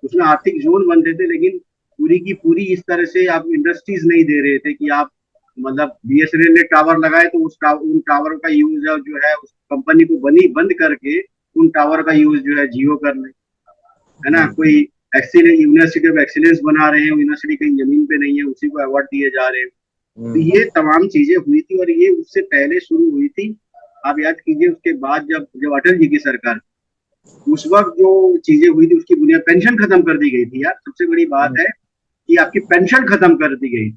उसमें आर्थिक जोन बनते थे, लेकिन पूरी की पूरी इस तरह से आप इंडस्ट्रीज नहीं दे रहे थे कि आप मतलब बीएसएनएल ने टावर लगाए तो उन टावरों का यूज जो है उस कंपनी को बंद करके उन टावर का यूज जो है जियो कर ले, है ना। कोई एक्सीलेंस, यूनिवर्सिटी ऑफ एक्सीलेंस बना रहे हैं, यूनिवर्सिटी कहीं जमीन पे नहीं है, उसी को अवार्ड दिए जा रहे हैं। तो ये तमाम चीजें हुई थी, और ये उससे पहले शुरू हुई थी। आप याद कीजिए, उसके बाद जब अटल जी की सरकार, उस वक्त जो चीजें हुई थी उसकी बुनियाद पेंशन खत्म कर दी गई थी यार। सबसे बड़ी बात है कि आपकी पेंशन खत्म कर दी गई,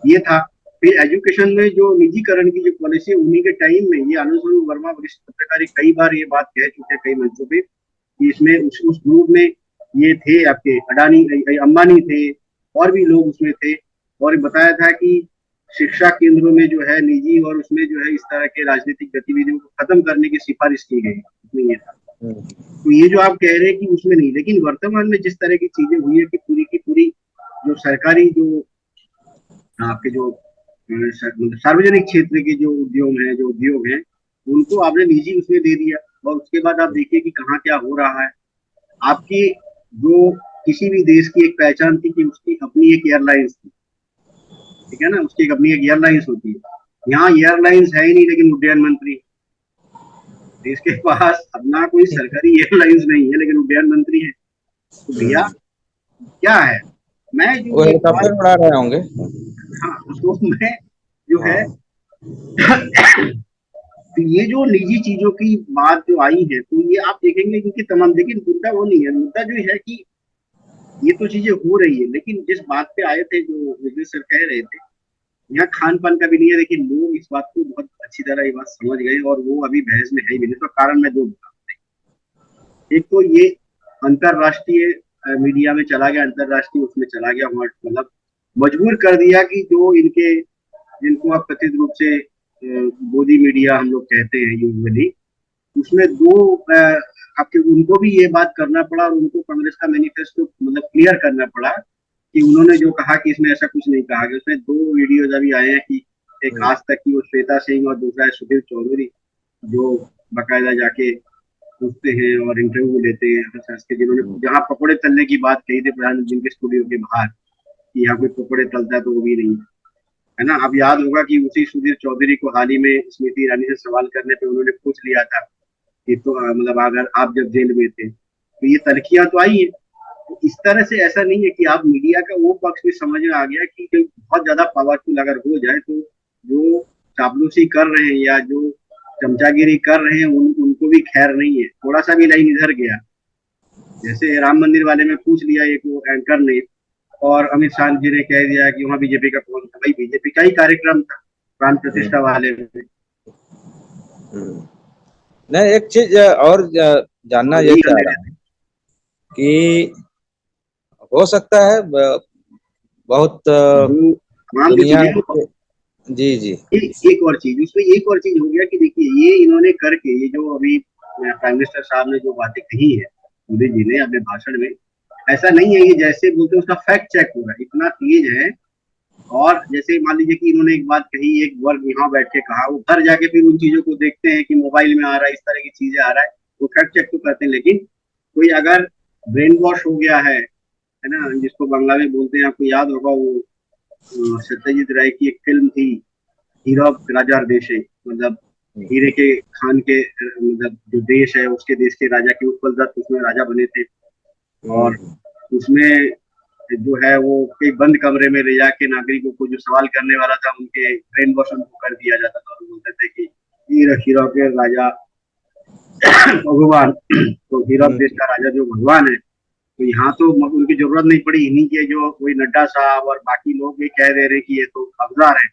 ये था। फिर एजुकेशन में जो निजीकरण की जो पॉलिसी, उन्हीं के टाइम में, ये आनंद स्वरूप वर्मा वरिष्ठ पत्रकार कई बार ये बात कह चुके हैं कई मंचों पे, कि इसमें उस ग्रुप में ये थे आपके अडानी, अंबानी थे, और भी लोग उसमें थे, और बताया था कि शिक्षा केंद्रों में जो है निजी, और उसमें जो है इस तरह के राजनीतिक गतिविधियों को खत्म करने की सिफारिश की गई, उसमें ये था। तो ये जो आप कह रहे हैं कि उसमें नहीं, लेकिन वर्तमान में जिस तरह की चीजें हुई है कि पूरी की पूरी जो सरकारी जो आपके जो सार्वजनिक क्षेत्र के जो उद्योग हैं, उनको आपने निजी उसमें दे दिया, और उसके बाद आप देखिए कि कहाँ क्या हो रहा है। आपकी जो किसी भी देश की एक पहचान थी कि उसकी अपनी एक एयरलाइंस थी, ठीक है ना, उसकी एक अपनी एक एयरलाइंस होती है। यहाँ एयरलाइंस है ही नहीं, लेकिन उड्डयन मंत्री, देश के पास अपना कोई सरकारी एयरलाइंस नहीं है, लेकिन उड्डयन मंत्री है। तो भैया क्या है, मैं जो हेलीकॉप्टर उड़ा रहे होंगे। हाँ, तो मैं जो है तो ये जो निजी चीजों की बात जो आई है, तो ये आप देखेंगे क्योंकि तमाम, लेकिन मुद्दा वो नहीं है। मुद्दा जो है कि ये तो चीजें हो रही है, लेकिन जिस बात पे आए थे, जो विजय सर कह रहे थे, यहाँ खान पान का भी नहीं है, लेकिन लोग इस बात को बहुत अच्छी तरह ये बात समझ गए, और वो अभी बहस में है ही नहीं। तो कारण मैं दो बताता हूँ। एक तो ये अंतरराष्ट्रीय मीडिया में चला गया, अंतरराष्ट्रीय उसमें चला गया, मतलब मजबूर कर दिया कि जो इनके, जिनको आप कथित रूप से गोदी मीडिया हम लोग कहते हैं यूजुअली, उसमें दो आपके उनको भी ये बात करना पड़ा, और उनको कांग्रेस का मैनिफेस्टो मतलब क्लियर करना पड़ा कि उन्होंने जो कहा कि इसमें ऐसा कुछ नहीं कहा गया। उसमें 2 वीडियोज अभी आए हैं कि एक आज तक की वो श्वेता सिंह और दूसरा है सुधीर चौधरी, जो बकायदा जाके पूछते हैं और इंटरव्यू लेते हैं हंस के, जिन्होंने जहाँ पकौड़े तलने की बात कही थी प्रधानमंत्री के स्टूडियो के बाहर कि यहाँ कोई पकौड़े तलता है तो वो भी नहीं है ना। अब याद होगा कि उसी सुधीर चौधरी को हाल ही में स्मृति ईरानी से सवाल करने पे उन्होंने पूछ लिया था कि तो मतलब अगर आप जब जेल में थे तो ये तलखियां तो आई है। तो इस तरह से ऐसा नहीं है कि आप मीडिया का वो पक्ष भी समझ में आ गया कि बहुत ज्यादा पावरफुल अगर हो जाए तो जो चापलूसी कर रहे हैं या जो चमचागिरी कर रहे हैं उनको भी खैर नहीं है। थोड़ा सा भी लाइन इधर गया, जैसे राम मंदिर वाले में पूछ लिया एक वो एंकर ने, और अमित शाह जी ने कह दिया कि वहाँ बीजेपी का कौन था। भाई बीजेपी का ही कार्यक्रम था प्राण प्रतिष्ठा वाले में। नहीं, एक चीज और जानना ये चाह रहा हूँ कि हो सकता है बहुत दुनिया जी जी एक और चीज उसमें एक और चीज हो गया कि देखिए ये इन्होंने करके ये जो अभी प्राइम मिनिस्टर साहब ने जो बातें कही है मोदी जी ने अपने भाषण में, ऐसा नहीं है ये जैसे बोलते हैं उसका फैक्ट चेक हो रहा है, इतना तेज है। और जैसे मान लीजिए कि इन्होंने एक बात कही, एक वर्ग यहाँ बैठ के कहा, वो घर जाके फिर उन चीजों को देखते हैं कि मोबाइल में आ रहा है, इस तरह की चीजें आ रहा है, वो फैक्ट चेक तो करते हैं। लेकिन कोई अगर ब्रेन वॉश हो गया है ना, जिसको बांग्ला में बोलते हैं, आपको याद होगा वो सत्यजीत राय की एक फिल्म थी हीरो ऑफ राजा देश, मतलब हीरे के खान के मतलब जो देश है उसके देश के राजा के उत्पल दत्त उसमें राजा बने थे। और उसमें जो है वो एक बंद कमरे में ले जाके नागरिकों को जो सवाल करने वाला था उनके ब्रेन वॉश उनको कर दिया जाता था और बोलते थे कि हीरो के राजा भगवान, तो हीरो देश का राजा जो भगवान है। तो यहाँ तो उनकी जरूरत नहीं पड़ी, इन्हीं के जो कोई नड्डा साहब और बाकी लोग भी कह दे रहे कि ये तो अवतार है।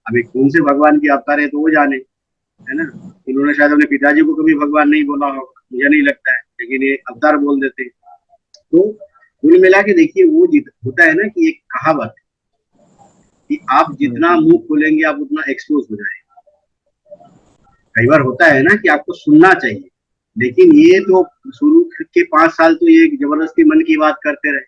अभी कौन से भगवान की अवतार है तो वो जाने, है ना। इन्होंने शायद अपने पिताजी को कभी भगवान नहीं बोला होगा, मुझे नहीं लगता है, लेकिन ये अवतार बोल देते। तो कुल मिला के देखिए वो होता है ना कि एक कहावत कि आप जितना मुंह खोलेंगे आप उतना एक्सपोज हो जाएंगे। कई बार होता है ना कि आपको सुनना चाहिए, लेकिन ये तो शुरू के 5 साल तो ये जबरदस्ती मन की बात करते रहे,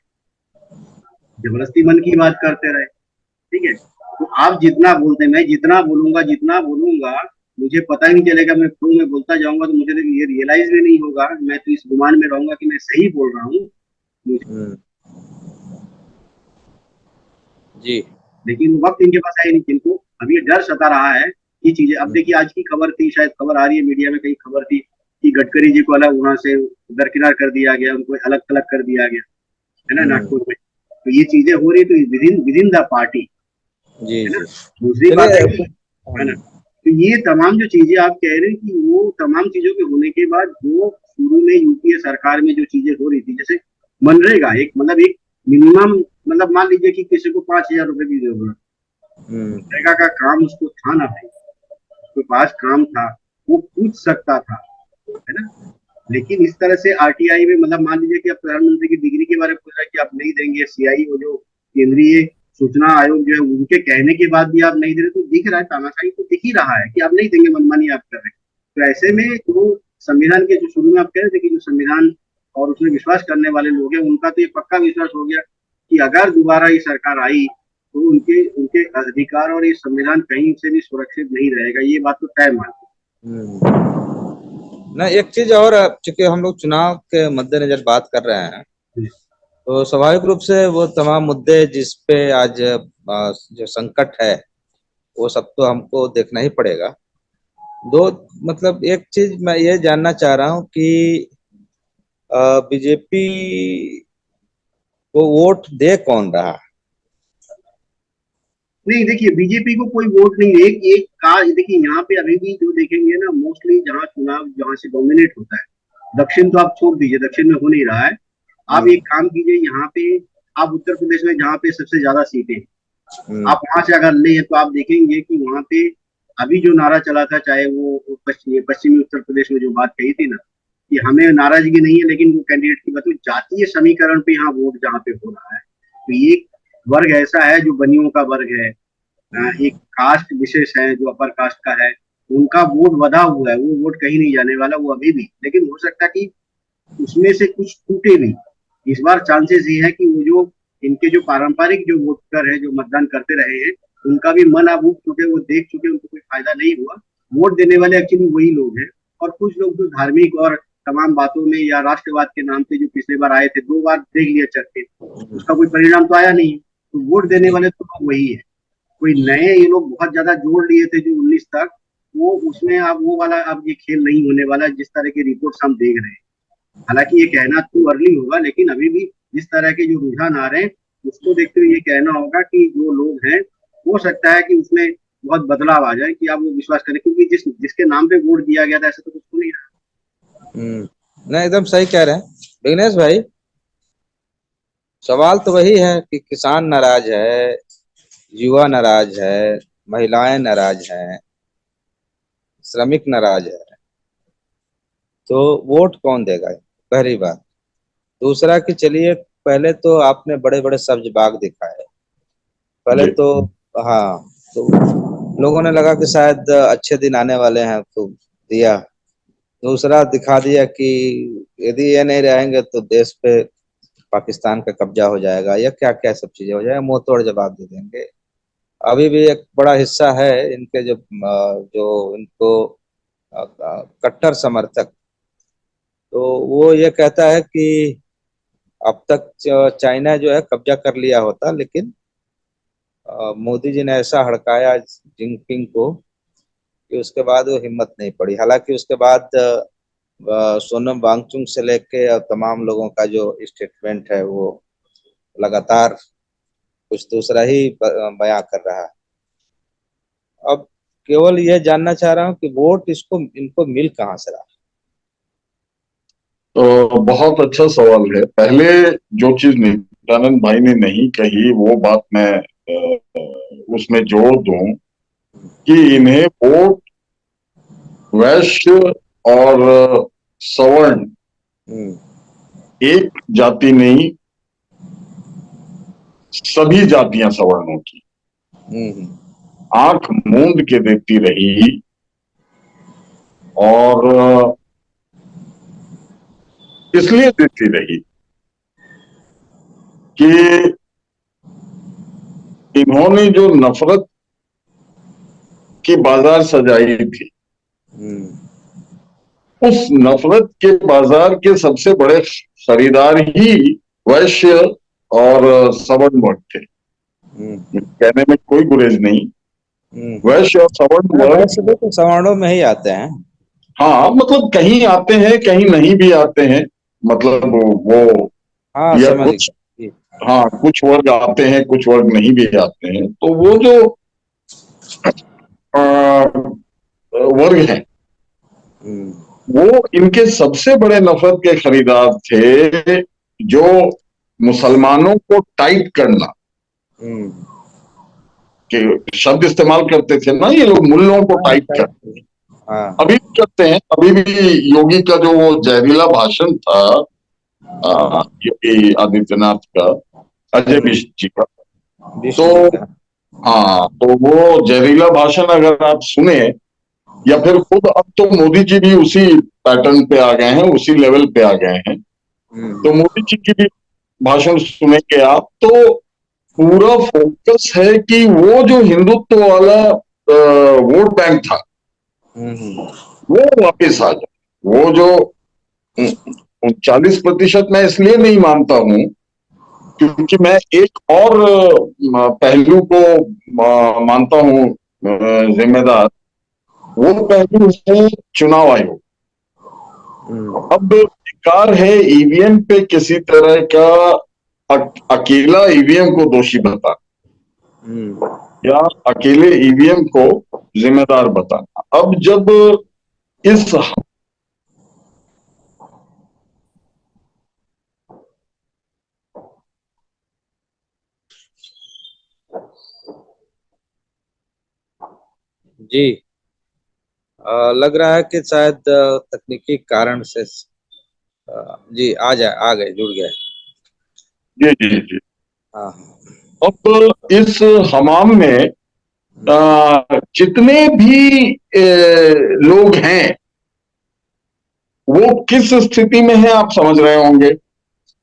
जबरदस्ती मन की बात करते रहे, ठीक है। तो आप जितना बोलते, मैं जितना बोलूंगा मुझे पता ही नहीं चलेगा, मैं फ्लो में बोलता जाऊंगा तो मुझे ये रियलाइज भी नहीं होगा, मैं तो इस गुमान में रहूंगा कि मैं सही बोल रहा हूँ जी। लेकिन वक्त इनके पास है नहीं, किनको अभी डर सता रहा है ये चीजें। अब देखिए आज की खबर थी, शायद खबर आ रही है मीडिया में, कहीं खबर थी कि गडकरी जी को अलग वहां से दरकिनार कर दिया गया, उनको अलग थलग कर दिया गया, है ना, नागपुर में। तो ये चीजें हो रही तो विदिन द पार्टी, जी है ना। जी। दूसरी बात है ना, तो ये तमाम जो चीजें आप कह रहे हैं कि वो तमाम चीजों के होने के बाद जो शुरू में यूपीए सरकार में जो चीजें हो रही थी, जैसे मनरेगा एक मतलब एक मिनिमम, मतलब मान लीजिए कि किसी को 5,000 रुपए की जरूरत, मनरेगा का काम उसको था ना भाई, उसके पास काम था, वो पूछ सकता था, है ना। लेकिन इस तरह से आरटीआई में मतलब मान लीजिए कि आप प्रधानमंत्री की डिग्री के बारे में पूछ रहे हैं कि आप नहीं देंगे, सीआई वो जो केंद्रीय सूचना आयोग जो है उनके कहने के बाद भी आप नहीं दे रहे, तो दिख रहा है तानाशाही तो दिख ही रहा है कि आप नहीं देंगे, मनमानी आप कर रहे हैं। तो ऐसे में तो संविधान के जो शुरू में आप कह रहे थे कि जो संविधान और उसमें विश्वास करने वाले लोग हैं उनका तो ये पक्का विश्वास हो गया कि अगर दोबारा ये सरकार आई तो उनके उनके अधिकार और ये संविधान कहीं से भी सुरक्षित नहीं रहेगा, ये बात तो तय मानते। ना एक चीज और, चूंकि हम लोग चुनाव के मद्देनजर बात कर रहे हैं तो स्वाभाविक रूप से वो तमाम मुद्दे जिस पे आज जो संकट है वो सब तो हमको देखना ही पड़ेगा। दो मतलब एक चीज मैं ये जानना चाह रहा हूँ कि बीजेपी को वोट दे कौन रहा? नहीं देखिए बीजेपी को कोई वोट नहीं है, एक एक का देखिए यहाँ पे अभी भी जो देखेंगे ना, मोस्टली जहाँ चुनाव जहाँ से डोमिनेट होता है, दक्षिण तो आप छोड़ दीजिए, दक्षिण में हो नहीं रहा है। आप एक काम कीजिए, यहाँ पे आप उत्तर प्रदेश में जहाँ पे सबसे ज्यादा सीटें आप वहां से अगर ले तो आप देखेंगे कि वहां पे अभी जो नारा चला था, चाहे वो पश्चिमी उत्तर प्रदेश में जो बात कही थी ना कि हमें नाराजगी नहीं है, लेकिन वो कैंडिडेट की बात जातीय समीकरण पे यहाँ वोट जहाँ पे हो रहा है, तो ये वर्ग ऐसा है जो बनियों का वर्ग है, एक कास्ट विशेष है जो अपर कास्ट का है, उनका वोट बढ़ा हुआ है, वो वोट कहीं नहीं जाने वाला वो अभी भी। लेकिन हो सकता है कि उसमें से कुछ टूटे भी। इस बार चांसेस ये है कि वो जो इनके जो पारंपरिक जो वोटर है जो मतदान करते रहे हैं उनका भी मन अब उठ चुके, वो देख चुके, उनको कोई फायदा नहीं हुआ। वोट देने वाले एक्चुअली वही लोग हैं। और कुछ लोग जो धार्मिक और तमाम बातों में या राष्ट्रवाद के नाम पे जो पिछले बार आए थे, 2 बार देख लिया चक्के, उसका कोई परिणाम तो आया नहीं। तो वोट देने वाले तो लोग वही है। कोई नए ये लोग बहुत ज्यादा जोड़ लिए थे जो 19 तक, वो उसमें अब वो वाला अब ये खेल नहीं होने वाला जिस तरह की रिपोर्ट्स हम देख रहे हैं। हालांकि ये कहना टू अर्ली होगा, लेकिन अभी भी जिस तरह के जो रुझान आ रहे हैं उसको देखते हुए ये कहना होगा कि जो लोग हैं, हो सकता है कि उसमें बहुत बदलाव आ जाए, कि आप वो विश्वास करें, क्योंकि जिसके नाम पे वोट दिया गया था ऐसा तो कुछ नहीं रहा। नहीं, एकदम सही कह रहे हैं विघ्नेश भाई। सवाल तो वही है कि किसान नाराज है, युवा नाराज है, महिलाएं नाराज हैं, श्रमिक नाराज है, तो वोट कौन देगा? पहली बात। दूसरा कि चलिए, पहले तो आपने बड़े बड़े सब्ज बाग दिखाए पहले जी तो। हाँ, तो लोगों ने लगा कि शायद अच्छे दिन आने वाले हैं तो दिया। दूसरा दिखा दिया कि यदि ये नहीं रहेंगे तो देश पे पाकिस्तान का कब्जा हो जाएगा, या क्या क्या सब चीजें हो जाएगा, मुंह तोड़ जवाब दे देंगे। अभी भी एक बड़ा हिस्सा है इनके जो इनको कट्टर समर्थक, तो वो ये कहता है कि अब तक चाइना जो है कब्जा कर लिया होता, लेकिन मोदी जी ने ऐसा हड़काया जिनपिंग को कि उसके बाद वो हिम्मत नहीं पड़ी। हालांकि उसके बाद सोनम वांगचुक से लेके और तमाम लोगों का जो स्टेटमेंट है वो लगातार कुछ दूसरा ही बयां कर रहा है। अब केवल ये जानना चाह रहा हूँ कि वोट इसको इनको मिल कहाँ से रहा? तो बहुत अच्छा सवाल है। पहले जो चीज नित्यानंद भाई ने नहीं कही वो बात मैं उसमें जोड़ दूं कि इन्हें वोट वैश्य और सवर्ण, हम्म। एक जाति नहीं, सभी जातियां सवर्णों की हम्म। आंख मूंद के देखती रही। और इसलिए देखती रही कि इन्होंने जो नफरत की बाजार सजाई थी, हम्म। उस नफरत के बाजार के सबसे बड़े खरीदार ही वैश्य और सवर्ण वर्ग थे। हम्म। कहने में कोई गुरेज नहीं। वैश्य और सवर्ण वर्ग, वैसे भी तो सवर्णों में ही आते हैं। हाँ मतलब कहीं आते हैं कहीं नहीं भी आते हैं। मतलब वो हाँ, या समझ कुछ, गया। हाँ कुछ वर्ग आते हैं कुछ वर्ग नहीं भी आते हैं। तो वो जो वर्ग हैं हम्म। वो इनके सबसे बड़े नफरत के खरीदार थे, जो मुसलमानों को टाइट करना हम्म। के शब्द इस्तेमाल करते थे ना ये लोग, मुल्लों को हाँ, टाइट कर। हाँ। अभी भी करते हैं। अभी भी योगी का जो वो जहरीला भाषण था, योगी आदित्यनाथ का, अजय हम्म। बिष्ट जी का, तो विष्णु जी का। हाँ तो वो जहरीला भाषण अगर आप सुने, या फिर खुद अब तो मोदी जी भी उसी पैटर्न पे आ गए हैं, उसी लेवल पे आ गए हैं, तो हम्म। मोदी जी की भी भाषण सुनेंगे आप तो पूरा फोकस है कि वो जो हिंदुत्व वाला वोट बैंक था हम्म। वो वापस आ जाए। वो जो 40% मैं इसलिए नहीं मानता हूं क्योंकि मैं एक और पहलू को मानता हूं जिम्मेदार। वो पहलू है चुनाव आयोग। हम्म। अब बेकार है ईवीएम पे किसी तरह का अकेला ईवीएम को दोषी बताना, हम्म। या अकेले ईवीएम को जिम्मेदार बताना। अब जब इस, जी। लग रहा है कि शायद तकनीकी कारण से जी आ गए, जुड़ गए। जी जी जी, हाँ। अब इस हमाम में जितने भी लोग हैं वो किस स्थिति में है आप समझ रहे होंगे।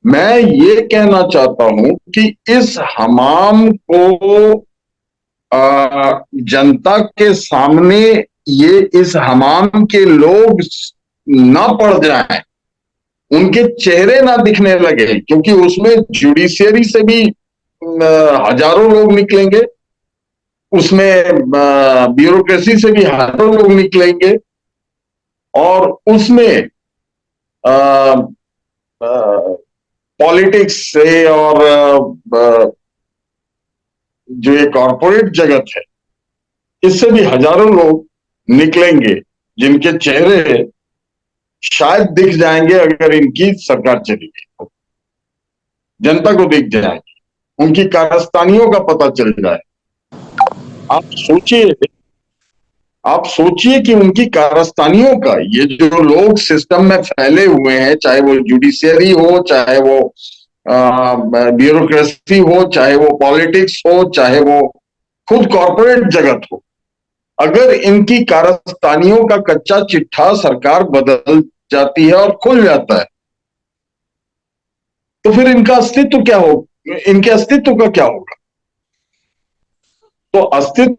मैं ये कहना चाहता हूं कि इस हमाम को जनता के सामने ये इस हमाम के लोग ना पड़ जाएं, उनके चेहरे ना दिखने लगे, क्योंकि उसमें जुडिशियरी से भी हजारों लोग निकलेंगे, उसमें ब्यूरोक्रेसी से भी हजारों लोग निकलेंगे, और उसमें पॉलिटिक्स से और जो ये कॉरपोरेट जगत है, इससे भी हजारों लोग निकलेंगे जिनके चेहरे शायद दिख जाएंगे अगर इनकी सरकार चली गई तो, जनता को दिख जाएंगे, उनकी कारस्तानियों का पता चल जाए। आप सोचिए, आप सोचिए कि उनकी कारस्तानियों का, ये जो लोग सिस्टम में फैले हुए हैं, चाहे वो जुडिशियरी हो, चाहे वो ब्यूरोक्रेसी हो, चाहे वो पॉलिटिक्स हो, चाहे वो खुद कॉरपोरेट जगत हो, अगर इनकी कारस्तानियों का कच्चा चिट्ठा सरकार बदल जाती है और खुल जाता है, तो फिर इनका अस्तित्व क्या हो, इनके अस्तित्व का क्या होगा? तो अस्तित्व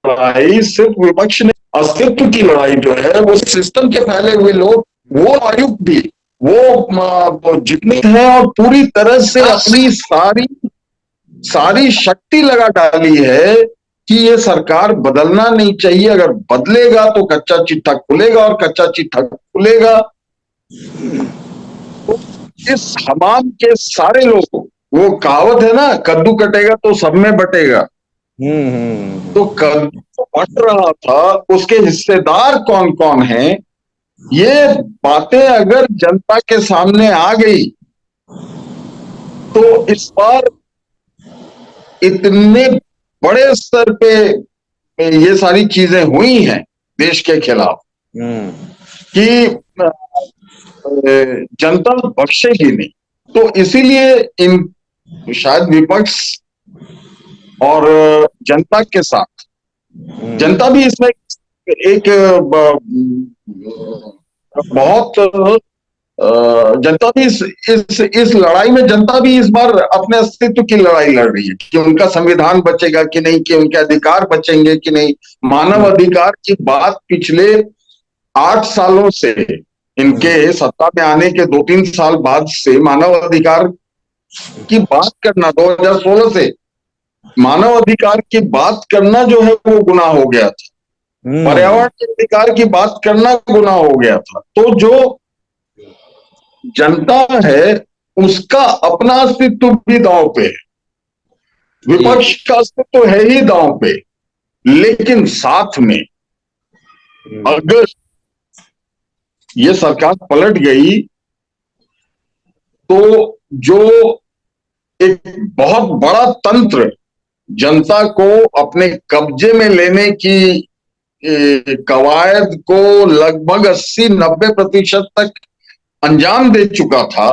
लड़ाई सिर्फ विपक्ष ने, अस्तित्व की लड़ाई जो है वो सिस्टम के फैले हुए लोग, वो आयुक्त भी, वो जितने हैं, और पूरी तरह से अपनी सारी सारी शक्ति लगा डाली है कि ये सरकार बदलना नहीं चाहिए, अगर बदलेगा तो कच्चा चिट्ठा खुलेगा, और कच्चा चिट्ठा खुलेगा तो इस हमाम के सारे लोग, वो कहावत है ना, कद्दू कटेगा तो सब में बटेगा। तो कद्दू बट रहा था, उसके हिस्सेदार कौन कौन हैं, ये बातें अगर जनता के सामने आ गई तो इस बार इतने बड़े स्तर पे ये सारी चीजें हुई हैं देश के खिलाफ कि जनता बख्शेगी नहीं। तो इसीलिए इन, शायद विपक्ष और जनता के साथ, जनता भी इसमें एक बहुत, जनता भी इस लड़ाई में, जनता भी इस बार अपने अस्तित्व की लड़ाई लड़ रही है कि उनका संविधान बचेगा कि नहीं, कि उनके अधिकार बचेंगे कि नहीं। मानव अधिकार की बात पिछले 8 सालों से, इनके सत्ता में आने के 2-3 साल बाद से मानव अधिकार की बात करना, 2016 से मानव अधिकार की बात करना जो है वो गुनाह हो गया था, पर्यावरण के अधिकार की बात करना गुनाह हो गया था। तो जो जनता है उसका अपना अस्तित्व भी दांव पे है, विपक्ष का अस्तित्व है ही दांव पे, लेकिन साथ में अगर ये सरकार पलट गई तो जो एक बहुत बड़ा तंत्र जनता को अपने कब्जे में लेने की कवायद को लगभग 80-90% तक अंजाम दे चुका था,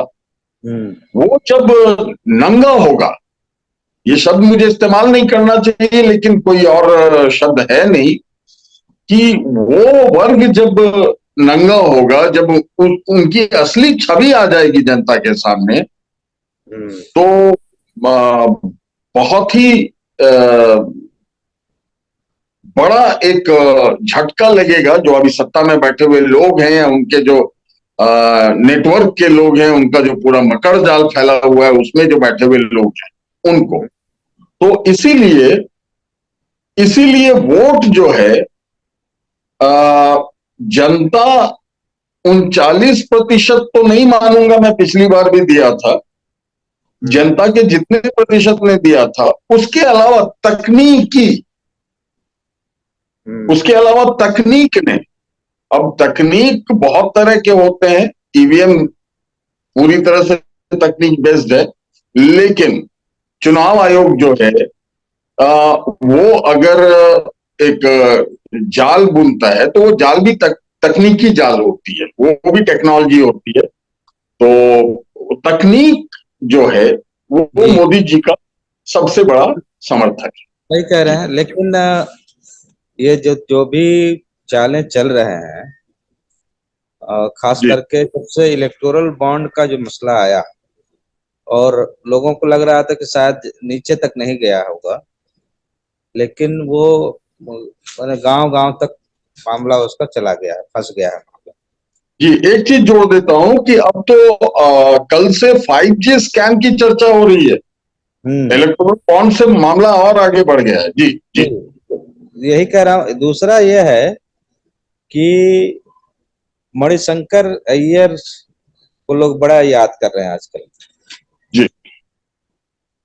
वो जब नंगा होगा, ये शब्द मुझे इस्तेमाल नहीं करना चाहिए लेकिन कोई और शब्द है नहीं, कि वो वर्ग जब नंगा होगा, जब उनकी असली छवि आ जाएगी जनता के सामने, तो बहुत ही बड़ा एक झटका लगेगा। जो अभी सत्ता में बैठे हुए लोग हैं, उनके जो नेटवर्क के लोग हैं, उनका जो पूरा मकर जाल फैला हुआ है, उसमें जो बैठे हुए लोग हैं उनको, तो इसीलिए वोट जो है, जनता 39% तो नहीं मानूंगा मैं, पिछली बार भी दिया था, जनता के जितने प्रतिशत ने दिया था, उसके अलावा उसके अलावा तकनीक ने, अब तकनीक बहुत तरह के होते हैं, ईवीएम पूरी तरह से तकनीक बेस्ड है, लेकिन चुनाव आयोग जो है वो अगर एक जाल बुनता है तो वो जाल भी तकनीकी जाल होती है, वो भी टेक्नोलॉजी होती है। तो तकनीक जो है वो जी मोदी जी का सबसे बड़ा समर्थक है। सही कह रहे जी हैं, लेकिन ये जो जो भी चालें चल रहे हैं, खास जी करके जब से इलेक्टोरल बॉन्ड का जो मसला आया और लोगों को लग रहा था कि शायद नीचे तक नहीं गया होगा, लेकिन वो मैंने गांव गांव तक मामला उसका चला गया है, फंस गया है मामला। जी, एक चीज जोड़ देता हूं कि अब तो कल से 5G स्कैम की चर्चा हो रही है। हम्म। इलेक्ट्रॉनिक बॉन्ड से मामला और आगे बढ़ गया है। जी जी यही कह रहा हूँ। दूसरा ये है कि मणिशंकर अय्यर को लोग बड़ा याद कर रहे हैं आजकल। जी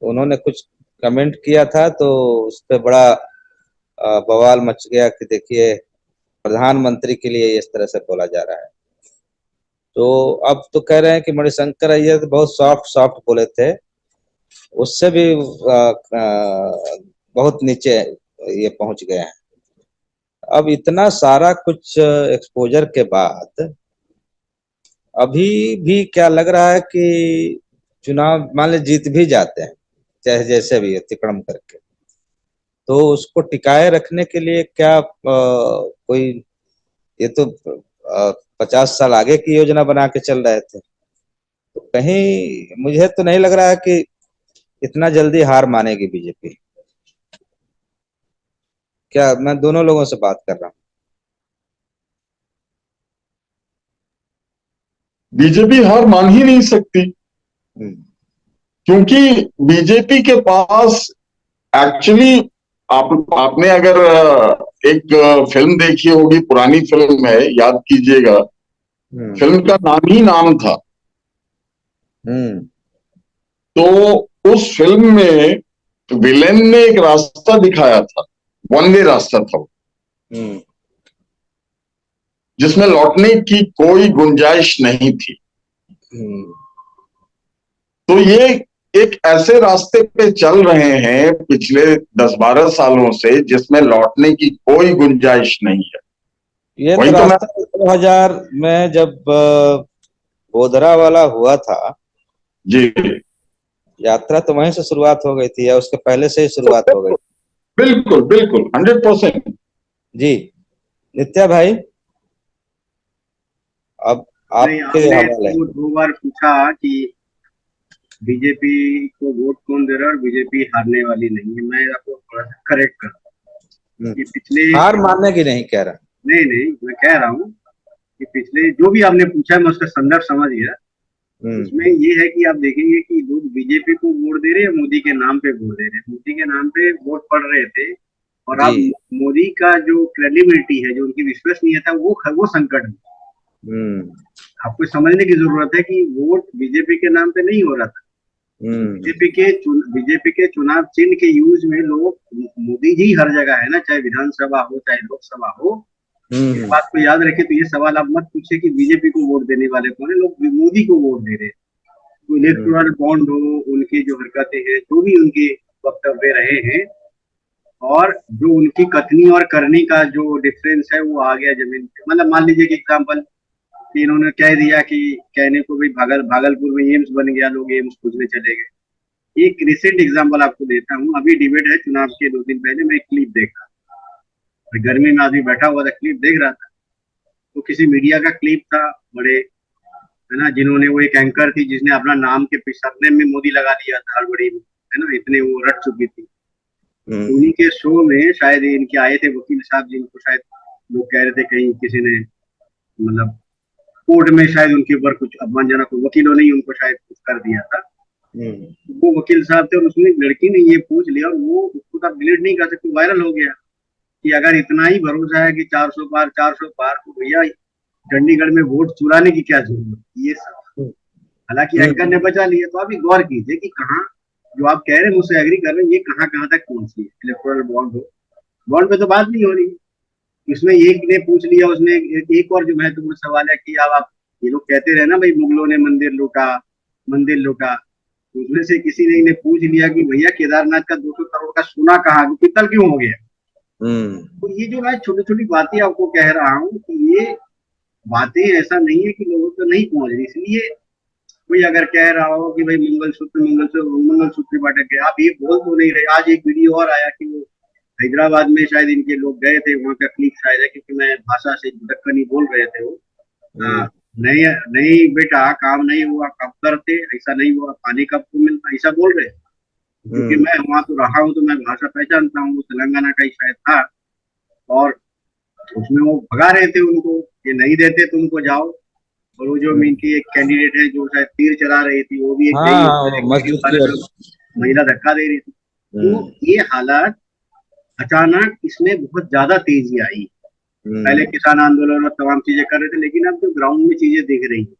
उन्होंने कुछ कमेंट किया था तो उस पर बड़ा बवाल मच गया कि देखिए प्रधानमंत्री के लिए इस तरह से बोला जा रहा है। तो अब तो कह रहे हैं कि मणिशंकर अय्यर तो बहुत सॉफ्ट सॉफ्ट बोले थे, उससे भी बहुत नीचे ये पहुंच गए हैं। अब इतना सारा कुछ एक्सपोजर के बाद अभी भी क्या लग रहा है कि चुनाव मान ले जीत भी जाते हैं, चाहे जैसे भी अतिक्रम करके, तो उसको टिकाए रखने के लिए क्या कोई, ये तो 50 साल आगे की योजना बना के चल रहे थे, तो कहीं मुझे तो नहीं लग रहा है कि इतना जल्दी हार मानेगी बीजेपी। क्या, मैं दोनों लोगों से बात कर रहा बीजेपी हार मान ही नहीं सकती, हूँ। क्योंकि बीजेपी के पास एक्चुअली आपने अगर एक फिल्म देखी होगी, पुरानी फिल्म है, याद कीजिएगा। हम्म। फिल्म का नाम ही नाम था। हम्म। तो उस फिल्म में विलेन ने एक रास्ता दिखाया था, वन वे रास्ता था वो, हम्म। जिसमें लौटने की कोई गुंजाइश नहीं थी। हम्म। तो ये एक ऐसे रास्ते पे चल रहे हैं पिछले 10-12 सालों से, जिसमें लौटने की कोई गुंजाइश नहीं है। ये तो वही तो मैं। रास्ता 2000 में जब गोधरा वाला हुआ था, जी यात्रा तो वहीं से शुरुआत हो गई थी या उसके पहले से ही शुरुआत हो गई? बिल्कुल बिल्कुल 100%। जी। नित्या भाई, अब नहीं, आपके आपने हवाले। तो 2 बार पूछा कि बीजेपी को वोट कौन दे रहा है और बीजेपी हारने वाली नहीं है। मैं आपको थोड़ा सा करेक्ट कर, हम्म, ये पिछले, हार मानने की नहीं कह रहा। नहीं नहीं, मैं कह रहा हूँ कि पिछले जो भी आपने पूछा मैं उसका संदर्भ समझ गया। हम्म। उसमें ये है कि आप देखेंगे कि लोग बीजेपी को वोट दे रहे हैं, मोदी के नाम पे वोट दे रहे हैं, मोदी के नाम पे वोट पड़ रहे थे। और जी। अब मोदी का जो क्रेडिबिलिटी है, जो उनकी विश्वसनीयता, वो संकट में। हम्म। आपको समझने की जरूरत है कि वोट बीजेपी के नाम पे नहीं हो रहा था। हम्म। बीजेपी के चुनाव चिन्ह के यूज में लोग, मोदी जी हर जगह है ना, चाहे विधानसभा हो चाहे लोकसभा हो। इस हम्म। बात को याद रखें। तो ये सवाल आप मत पूछे कि बीजेपी को वोट देने वाले कौन है, लोग मोदी को वोट दे रहे हैं। तो हम्म। इलेक्टोरल बॉन्ड हो, उनकी जो हरकतें हैं, जो भी उनके वक्तव्य रहे हैं, और जो उनकी कथनी और करनी का जो डिफरेंस है, वो आ गया जमीन पे। मतलब मान लीजिए कि एग्जाम्पल कि इन्होंने कह दिया कि, कहने को भी, भागलपुर में एम्स बन गया, लोग एम्स खोजने चले गए। एक रिसेंट एग्जाम्पल आपको देता हूँ। अभी डिबेट है चुनाव के 2 दिन पहले, मैं एक क्लिप देख रहा था, गर्मी में आदमी बैठा हुआ था, क्लिप देख रहा था। तो किसी मीडिया का क्लिप था, बड़े, है ना, जिन्होंने, वो एक एंकर थी जिसने अपना नाम के सरनेम में मोदी लगा दिया था हड़बड़ी में, है ना, इतने वो रट चुकी थी। तो हम्म। उन्हीं के शो में शायद इनके आए थे वकील साहब, जिनको शायद लोग कह रहे थे कहीं किसी ने, मतलब कोर्ट में शायद उनके ऊपर कुछ अपमानजनक, वकीलों ने ही उनको शायद कुछ कर दिया था। हम्म। वो वकील साहब थे और उसमें एक लड़की ने ये पूछ लिया, और वो उसको तो आप डिलीट नहीं कर सकते, वायरल हो गया कि अगर इतना ही भरोसा है कि 400 पार 400 पार, तो भैया चंडीगढ़ में वोट चुराने की क्या जरूरत, ये सब। हालांकि एंकर ने बचा लिया। तो आप भी गौर कीजिए कि कहाँ, जो आप कह रहे हैं मुझसे एग्री कर रहे हैं, ये कहाँ कहाँ तक पहुंची है। इलेक्टोरल बॉन्ड हो, बॉन्ड पे तो बात नहीं हो रही। इसमें एक ने पूछ लिया, उसमें एक और जो महत्वपूर्ण सवाल है कि अब आप, ये लोग कहते रहे ना भाई, मुगलों ने मंदिर लूटा, मंदिर लूटा। उसमें से किसी ने इन्हें पूछ लिया कि भैया केदारनाथ का 200 करोड़ का सोना कहाँ, पित्तल क्यों हो गया। तो ये जो मैं छोटी छोटी बातें आपको कह रहा हूँ कि ये बातें ऐसा नहीं है कि लोगों तक नहीं पहुंच रही, इसलिए कोई अगर कह रहा हो कि भाई मंगलसूत्र बांटे गए, आप ये बोल तो नहीं रहे। आज एक वीडियो और आया कि वो हैदराबाद में शायद इनके लोग गए थे, वहां का क्लिप शायद है, क्योंकि मैं भाषा से दक्कनी बोल रहे थे वो। नहीं नहीं बेटा, काम नहीं हुआ कब करते, ऐसा नहीं हुआ, पानी कब को मिलता, ऐसा बोल रहे। क्योंकि मैं वहां तो रहा हूँ तो मैं भाषा पहचानता हूँ, वो तेलंगाना का ही शायद था। और उसमें वो भगा रहे थे उनको, ये नहीं देते तुमको जाओ। और वो जो इनकी एक कैंडिडेट है जो शायद तीर चला रही थी, वो भी एक मस्जिद की ओर महिला धक्का दे रही थी। तो ये हालात अचानक इसमें बहुत ज्यादा तेजी आई। पहले किसान आंदोलन और तमाम चीजें कर रहे थे, लेकिन अब जो ग्राउंड में चीजें दिख रही है,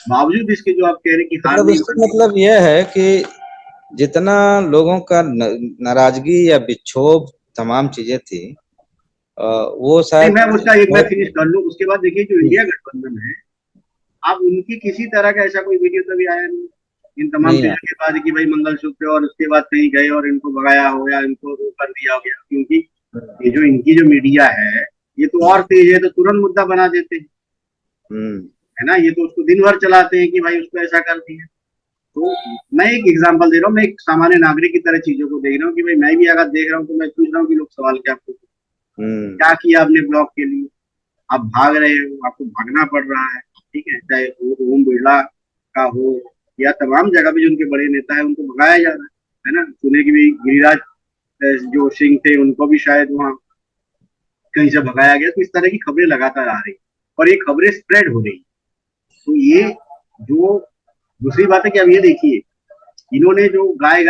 बावजूद इसके जो आप कह रहे कि हार नहीं, मतलब यह है कि जितना लोगों का नाराजगी या विक्षोभ तमाम चीजें थी, वो शायद मैं उसका एक मैं फिनिश कर लूं, उसके बाद देखिए जो इंडिया गठबंधन है, अब उनकी किसी तरह का ऐसा कोई वीडियो तभी आया नहीं इन तमाम चीजों के बाद कि भाई मंगलसूत्र, और उसके बाद कहीं गए और इनको भगाया हो या इनको वो कर दिया हो गया। क्योंकि ये जो इनकी जो मीडिया है, ये तो और तेज है, तो तुरंत मुद्दा बना देते हैं, है ना। ये तो उसको दिन भर चलाते हैं कि भाई उसको ऐसा कर दिया। तो मैं एक एग्जांपल दे रहा हूँ, मैं एक सामान्य नागरिक की तरह चीजों को देख रहा हूँ कि भाई मैं भी अगर देख रहा हूँ तो मैं पूछ रहा हूँ कि लोग सवाल क्या पूछते, क्या किया आपने ब्लॉक के लिए, आप भाग रहे हो, आपको भागना पड़ रहा है, ठीक है। चाहे वो ओम बिरला का हो या तमाम जगह पे जो उनके बड़े नेता है, उनको भगाया जा रहा है ना। सुने की भी गिरिराज जो सिंह थे, उनको भी शायद वहाँ कहीं से भगाया गया। तो इस तरह की खबरें लगातार आ रही और ये खबरें स्प्रेड हो रही। तो ये जो दूसरी बात है कि अब ये देखिए, इन्होंने जो गाय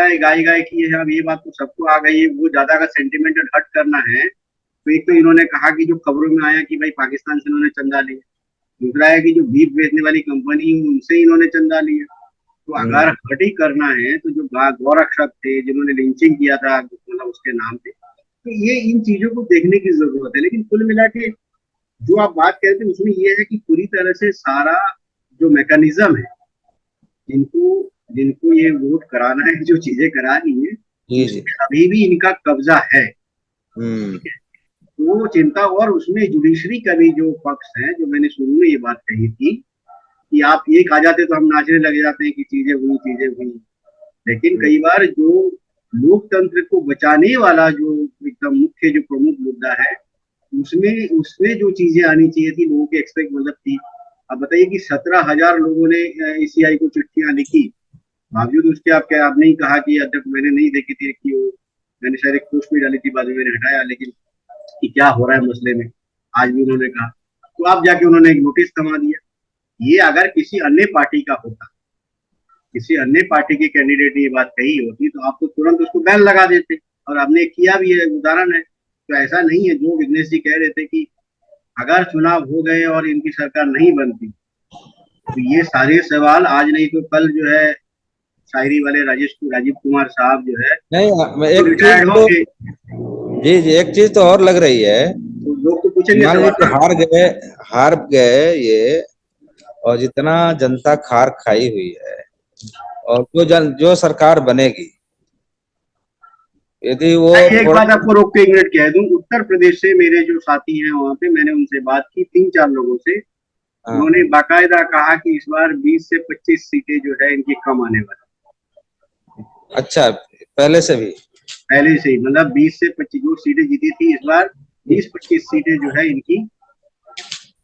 किए हैं, अब ये बात तो सबको आ गई है। वो ज्यादा अगर सेंटिमेंटल हट करना है तो एक तो इन्होंने कहा कि जो खबरों में आया कि भाई पाकिस्तान से इन्होंने चंदा लिया, दूसरा है कि जो बीफ बेचने वाली कंपनी उनसे इन्होंने चंदा लिया। तो अगर हट ही करना है तो जो गौरक्षक थे जिन्होंने लिंचिंग किया था मतलब उसके नाम पे, तो ये इन चीजों को देखने की जरूरत है। लेकिन कुल मिला के जो आप बात कह रहे थे उसमें ये है कि पूरी तरह से सारा जो मैकेनिज्म है, जिनको ये वोट कराना है, जो चीजें करा रही है, अभी भी इनका कब्जा है। तो चिंता, और उसमें जुडिशरी का भी जो पक्ष है, जो मैंने शुरू में ये बात कही थी कि आप ये खा जाते तो हम नाचने लग जाते हैं कि चीजें हुई। लेकिन कई बार जो लोकतंत्र को बचाने वाला जो एकदम मुख्य जो प्रमुख मुद्दा है, उसमें जो चीजें आनी चाहिए थी, लोगों की एक्सपेक्ट मतलब थी। अब बताइए कि 17,000 लोगों ने ईसीआई को चिट्ठियां लिखी, बावजूद उसके आपने ही कहा कि अध्यक्ष मैंने नहीं देखी थी कि वो, मैंने शायद एक पोस्ट भी डाली थी, बाद में मैंने हटाया, लेकिन कि क्या हो रहा है मसले में, आज भी उन्होंने कहा। तो आप जाके उन्होंने एक नोटिस थमा दिया। ये अगर किसी अन्य पार्टी का होता, किसी अन्य पार्टी के कैंडिडेट ने ये बात कही होती तो आप तो तुरंत उसको बैन लगा देते, और आपने किया भी है, उदाहरण है। तो ऐसा नहीं है, जो विघ्नेश जी कह रहे थे कि अगर चुनाव हो गए और इनकी सरकार नहीं बनती तो ये सारे सवाल आज नहीं तो कल जो है शायरी वाले राजीव कुमार साहब जो है नहीं, एक चीज तो जी एक चीज तो और लग रही है, तो लोग तो पूछेंगे हार गए ये, और जितना जनता खार खाई हुई है, और जो सरकार बनेगी, यदि वो एक बात आपको रोक के एक मिनट कह दूं, उत्तर प्रदेश से मेरे जो साथी हैं वहां पे, मैंने उनसे बात की 3-4 लोगों से, उन्होंने बाकायदा कहा कि इस बार 20 से 25 सीटें जो है इनकी कम आने वाली। अच्छा, पहले से ही मतलब 20 से 25 जो सीटें जीती थी, इस बार 20-25 सीटें जो है इनकी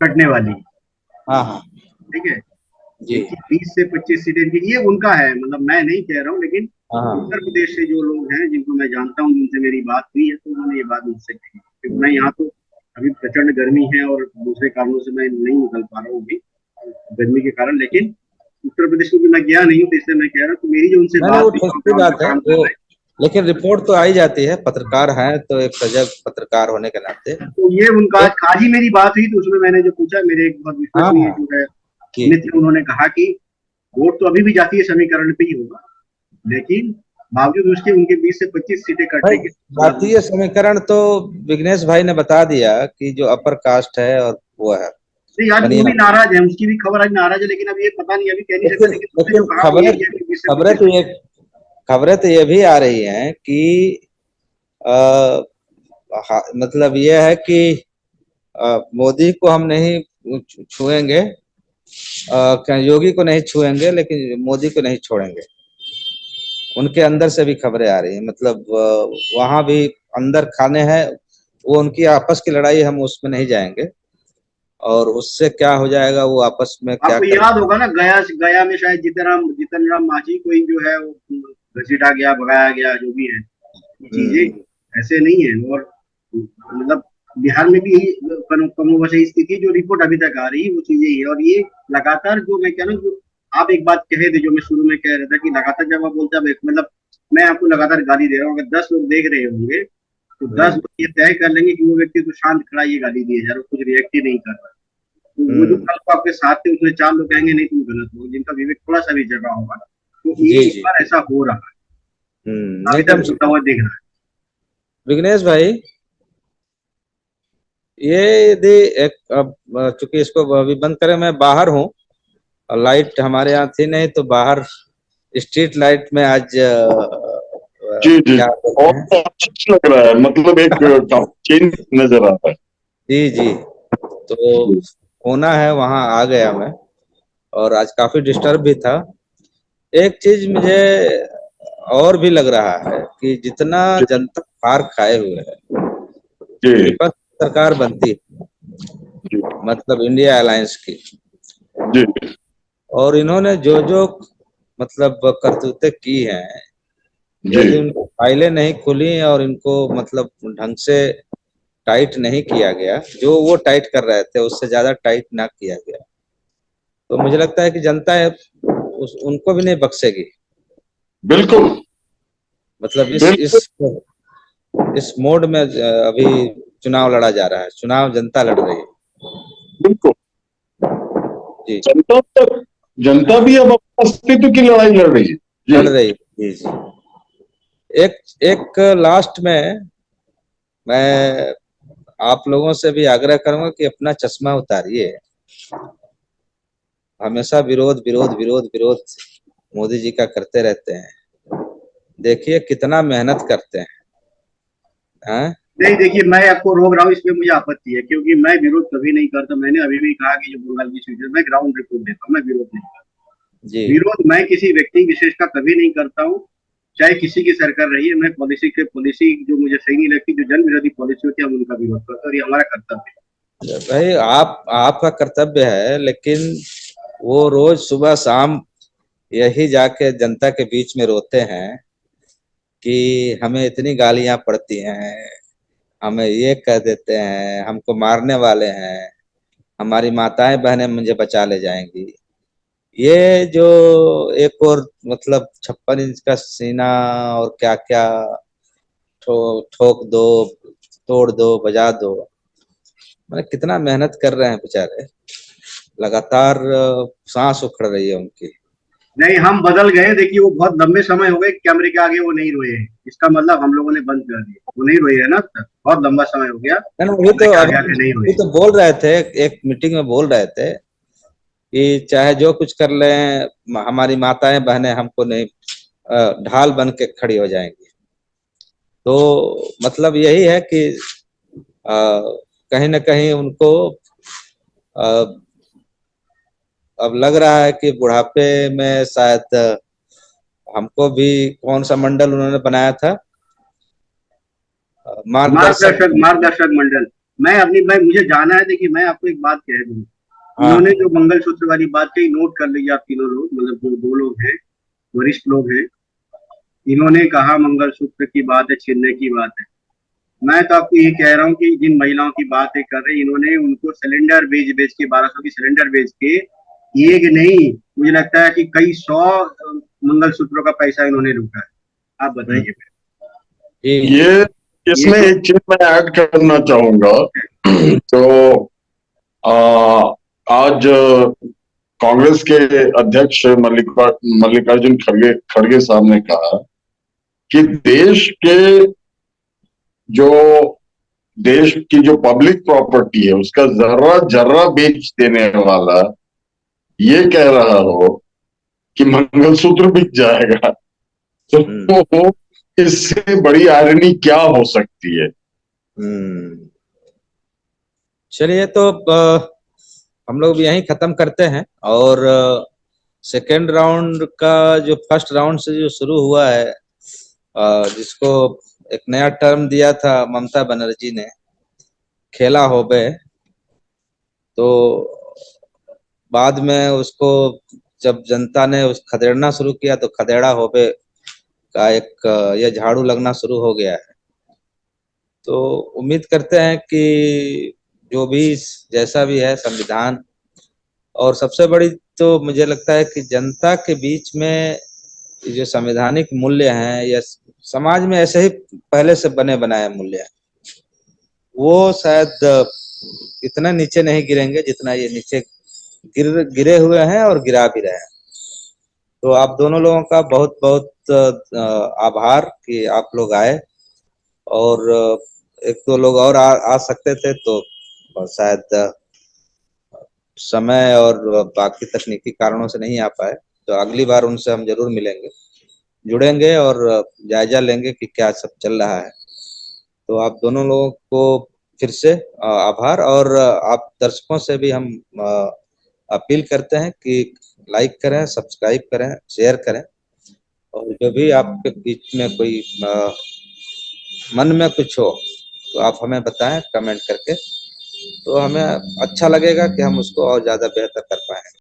कटने वाली। ठीक है जी, 20 से 25 सीटें इनकी, ये उनका है, मतलब मैं नहीं कह रहा हूँ, लेकिन उत्तर प्रदेश से जो लोग हैं जिनको मैं जानता हूँ, जिनसे मेरी बात हुई है, तो उन्होंने ये बात मुझसे कही। क्योंकि मैं यहाँ तो अभी प्रचंड गर्मी है और दूसरे कारणों से मैं नहीं निकल पा रहा हूँ अभी गर्मी के कारण, लेकिन उत्तर प्रदेश में मैं गया नहीं हूँ, तो इसलिए मैं कह रहा हूँ कि मेरी जो उनसे बात है, लेकिन रिपोर्ट तो आई जाती है, पत्रकार हैं तो एक सजग पत्रकार होने के नाते। तो ये उनका आज ही मेरी बात हुई, तो उसमें मैंने जो पूछा, मेरे एक बहुत विश्वसनीय जो है मित्र, उन्होंने कहा कि वोट तो अभी भी जातीय समीकरण पे ही होगा, लेकिन बावजूद उसके उनके 20 से 25 सीटें कटेंगे। जातीय समीकरण तो विघ्नेश भाई ने बता दिया कि जो अपर कास्ट है और वो है, नहीं, आज वो भी नाराज है, उसकी भी खबर आज नाराज है, लेकिन अब ये पता नहीं, अभी कह नहीं सकते, लेकिन उसने जो कहा वो ये है कि इससे खबरें तो ये खबरें तो ये भी आ रही हैं कि मतलब ये है कि मोदी को हम नहीं छुएंगे, क्या योगी को नहीं छुएंगे, लेकिन मोदी को नहीं छोड़ेंगे। उनके अंदर से भी खबरें आ रही हैं, मतलब वहां भी अंदर खाने हैं, वो उनकी आपस की लड़ाई, हम उसमें नहीं जाएंगे, और उससे क्या हो जाएगा वो आपस में क्या आपको याद होगा ना, गया में शायद जीतन राम मांझी कोई जो है वो घसीटा गया, भगाया गया, जो भी है चीजें ऐसे नहीं है। और मतलब बिहार में भी यही कमोबश यही स्थिति, जो रिपोर्ट अभी तक आ रही है वो चीजें ही है। और ये लगातार जो मैं कह रहा हूँ, आप एक बात कहे थे जो मैं शुरू में कह रहा था कि लगातार जब आप बोलते हैं, मतलब मैं आपको लगातार गाली दे रहा हूँ, अगर 10 लोग देख रहे होंगे तो 10 लोग ये तय कर लेंगे कि वो व्यक्ति तो शांत खड़ा ये गाली दिए जा रहा है, कुछ रिएक्ट ही नहीं कर रहा। तो वो जो कल को आपके साथ थे उसमें 4 लोग कहेंगे नहीं तुम गलत हो, जिनका विवेक थोड़ा सा भी जगह होगा। तो एक बार ऐसा हो रहा है, अभी तक होता हुआ दिख रहा है। विघ्नेश भाई, ये यदि एक, अब चूंकि इसको अभी बंद करें, मैं बाहर हूँ और लाइट हमारे यहाँ थी नहीं, तो बाहर स्ट्रीट लाइट में आज जी जी, क्या और अच्छा लग रहा है, मतलब एक चेंज नजर आता है। जी जी, तो होना है, वहां आ गया मैं, और आज काफी डिस्टर्ब भी था। एक चीज मुझे और भी लग रहा है कि जितना जनता हार खाए हुए है, जी विपक्ष सरकार बनती है, जी मतलब इंडिया अलायंस की, जी और इन्होंने जो जो मतलब करतूतें की हैं, यदि जी उनको फाइलें नहीं खुली और इनको मतलब ढंग से टाइट नहीं किया गया, जो वो टाइट कर रहे थे उससे ज्यादा टाइट ना किया गया, तो मुझे लगता है कि जनता उनको भी नहीं बख्शेगी। बिल्कुल मतलब बिल्कुल इस मोड में अभी चुनाव लड़ा जा रहा है, चुनाव जनता लड़ रही है। बिल्कुल। जी, जनता भी अब अपने अस्तित्व की लड़ाई लड़ रही है। लड़ जी रही है। जी जी, एक एक लास्ट में मैं आप लोगों से भी आग्रह करूंगा कि अपना चश्मा उतारिए। हमेशा विरोध विरोध विरोध विरोध मोदी जी का करते रहते हैं, देखिए कितना मेहनत करते हैं। हाँ? नहीं देखिए, मैं आपको रोक रहा हूँ, इसमें मुझे आपत्ति है, क्योंकि मैं विरोध कभी नहीं करता। मैंने अभी भी कहा कि जो बंगाल की सीट है, मैं ग्राउंड रिपोर्ट देता हूँ, मैं विरोध नहीं करता। जी विरोध मैं किसी व्यक्ति विशेष का कभी नहीं करता हूँ, चाहे किसी की सरकार रही है। मैं पॉलिसी जो मुझे सही नहीं लगती, जो जन विरोधी पॉलिसी होती है, हम उनका विरोध करते हैं, और ये हमारा कर्तव्य भाई, आपका कर्तव्य है, लेकिन वो रोज सुबह शाम यही जाके जनता के बीच में रोते हैं कि हमें इतनी गालियां पड़ती हैं, हमें ये कह देते हैं, हमको मारने वाले हैं, हमारी माताएं बहनें मुझे बचा ले जाएंगी। ये जो एक और मतलब 56 इंच का सीना और क्या क्या ठोक दो, तोड़ दो, बजा दो, मैंने कितना मेहनत कर रहे हैं बेचारे, लगातार सांस उखड़ रही है उनकी। है। नहीं, हम बदल गए। देखिए, वो बहुत लंबे समय हो गए कैमरे के आगे वो नहीं रोए हैं, इसका मतलब हम लोगों ने बंद कर दिया, वो नहीं रोए है ना, बहुत लंबा समय हो गया है ना, कैमरे के आगे आके नहीं रोए। अभी तो बोल रहे थे, एक मीटिंग में बोल रहे थे कि चाहे जो कुछ कर लें, हमारी माताएं बहनें हमको नहीं, ढाल बन के खड़ी हो जाएंगी। तो मतलब यही है कि कहीं ना कहीं उनको अब लग रहा है कि बुढ़ापे में शायद हमको भी, कौन सा मंडल उन्होंने बनाया था, मार्गदर्शक। मार्गदर्शक मंडल। मैं मुझे जाना है। देखिए, मैं आपको एक बात कह दूं, इन्होंने हाँ जो मंगलसूत्र वाली बात कही, नोट कर लीजिए आप तीनों लोग, मतलब जो दो लोग हैं, वरिष्ठ लोग हैं। इन्होंने कहा मंगलसूत्र की बात है, छीनने की बात है। मैं तो आपको ये कह रहा हूँ कि जिन महिलाओं की बात कर रहे हैं, इन्होंने उनको सिलेंडर बेच बेच के, 1200 की सिलेंडर बेच के, एक नहीं मुझे लगता है कि कई सौ मंगलसूत्रों का पैसा इन्होंने लूटा है। आप बताइए। जी जी ये ये इसमें जो एक चीज मैं ऐड करना चाहूंगा। तो आ, आज कांग्रेस के अध्यक्ष मल्लिकार्जुन खड़गे खड़गे साहब ने कहा कि देश के जो देश की जो पब्लिक प्रॉपर्टी है उसका जर्रा जर्रा बेच देने वाला ये कह रहा हो कि मंगलसूत्र बिक जाएगा, तो इससे बड़ी आयरनी क्या हो सकती है। चलिए, तो हम लोग भी यहीं खत्म करते हैं। और सेकेंड राउंड का जो फर्स्ट राउंड से जो शुरू हुआ है, जिसको एक नया टर्म दिया था ममता बनर्जी ने, खेला होबे, तो बाद में उसको जब जनता ने उस खदेड़ना शुरू किया तो खदेड़ा होबे का एक ये झाड़ू लगना शुरू हो गया है। तो उम्मीद करते हैं कि जो भी जैसा भी है संविधान, और सबसे बड़ी तो मुझे लगता है कि जनता के बीच में जो संवैधानिक मूल्य हैं या समाज में ऐसे ही पहले से बने बनाए मूल्य हैं, वो शायद इतना नीचे नहीं गिरेंगे जितना ये नीचे गिरे हुए हैं और गिरा भी रहे हैं। तो आप दोनों लोगों का बहुत बहुत आभार कि आप लोग आए। और एक दो लोग और आ सकते थे तो शायद समय और बाकी तकनीकी कारणों से नहीं आ पाए। तो अगली बार उनसे हम जरूर मिलेंगे, जुड़ेंगे और जायजा लेंगे कि क्या सब चल रहा है। तो आप दोनों लोगों को फिर से आभार। और आप दर्शकों से भी हम अपील करते हैं कि लाइक करें, सब्सक्राइब करें, शेयर करें। और जो भी आपके बीच में कोई मन में कुछ हो तो आप हमें बताएं कमेंट करके, तो हमें अच्छा लगेगा कि हम उसको और ज्यादा बेहतर कर पाए।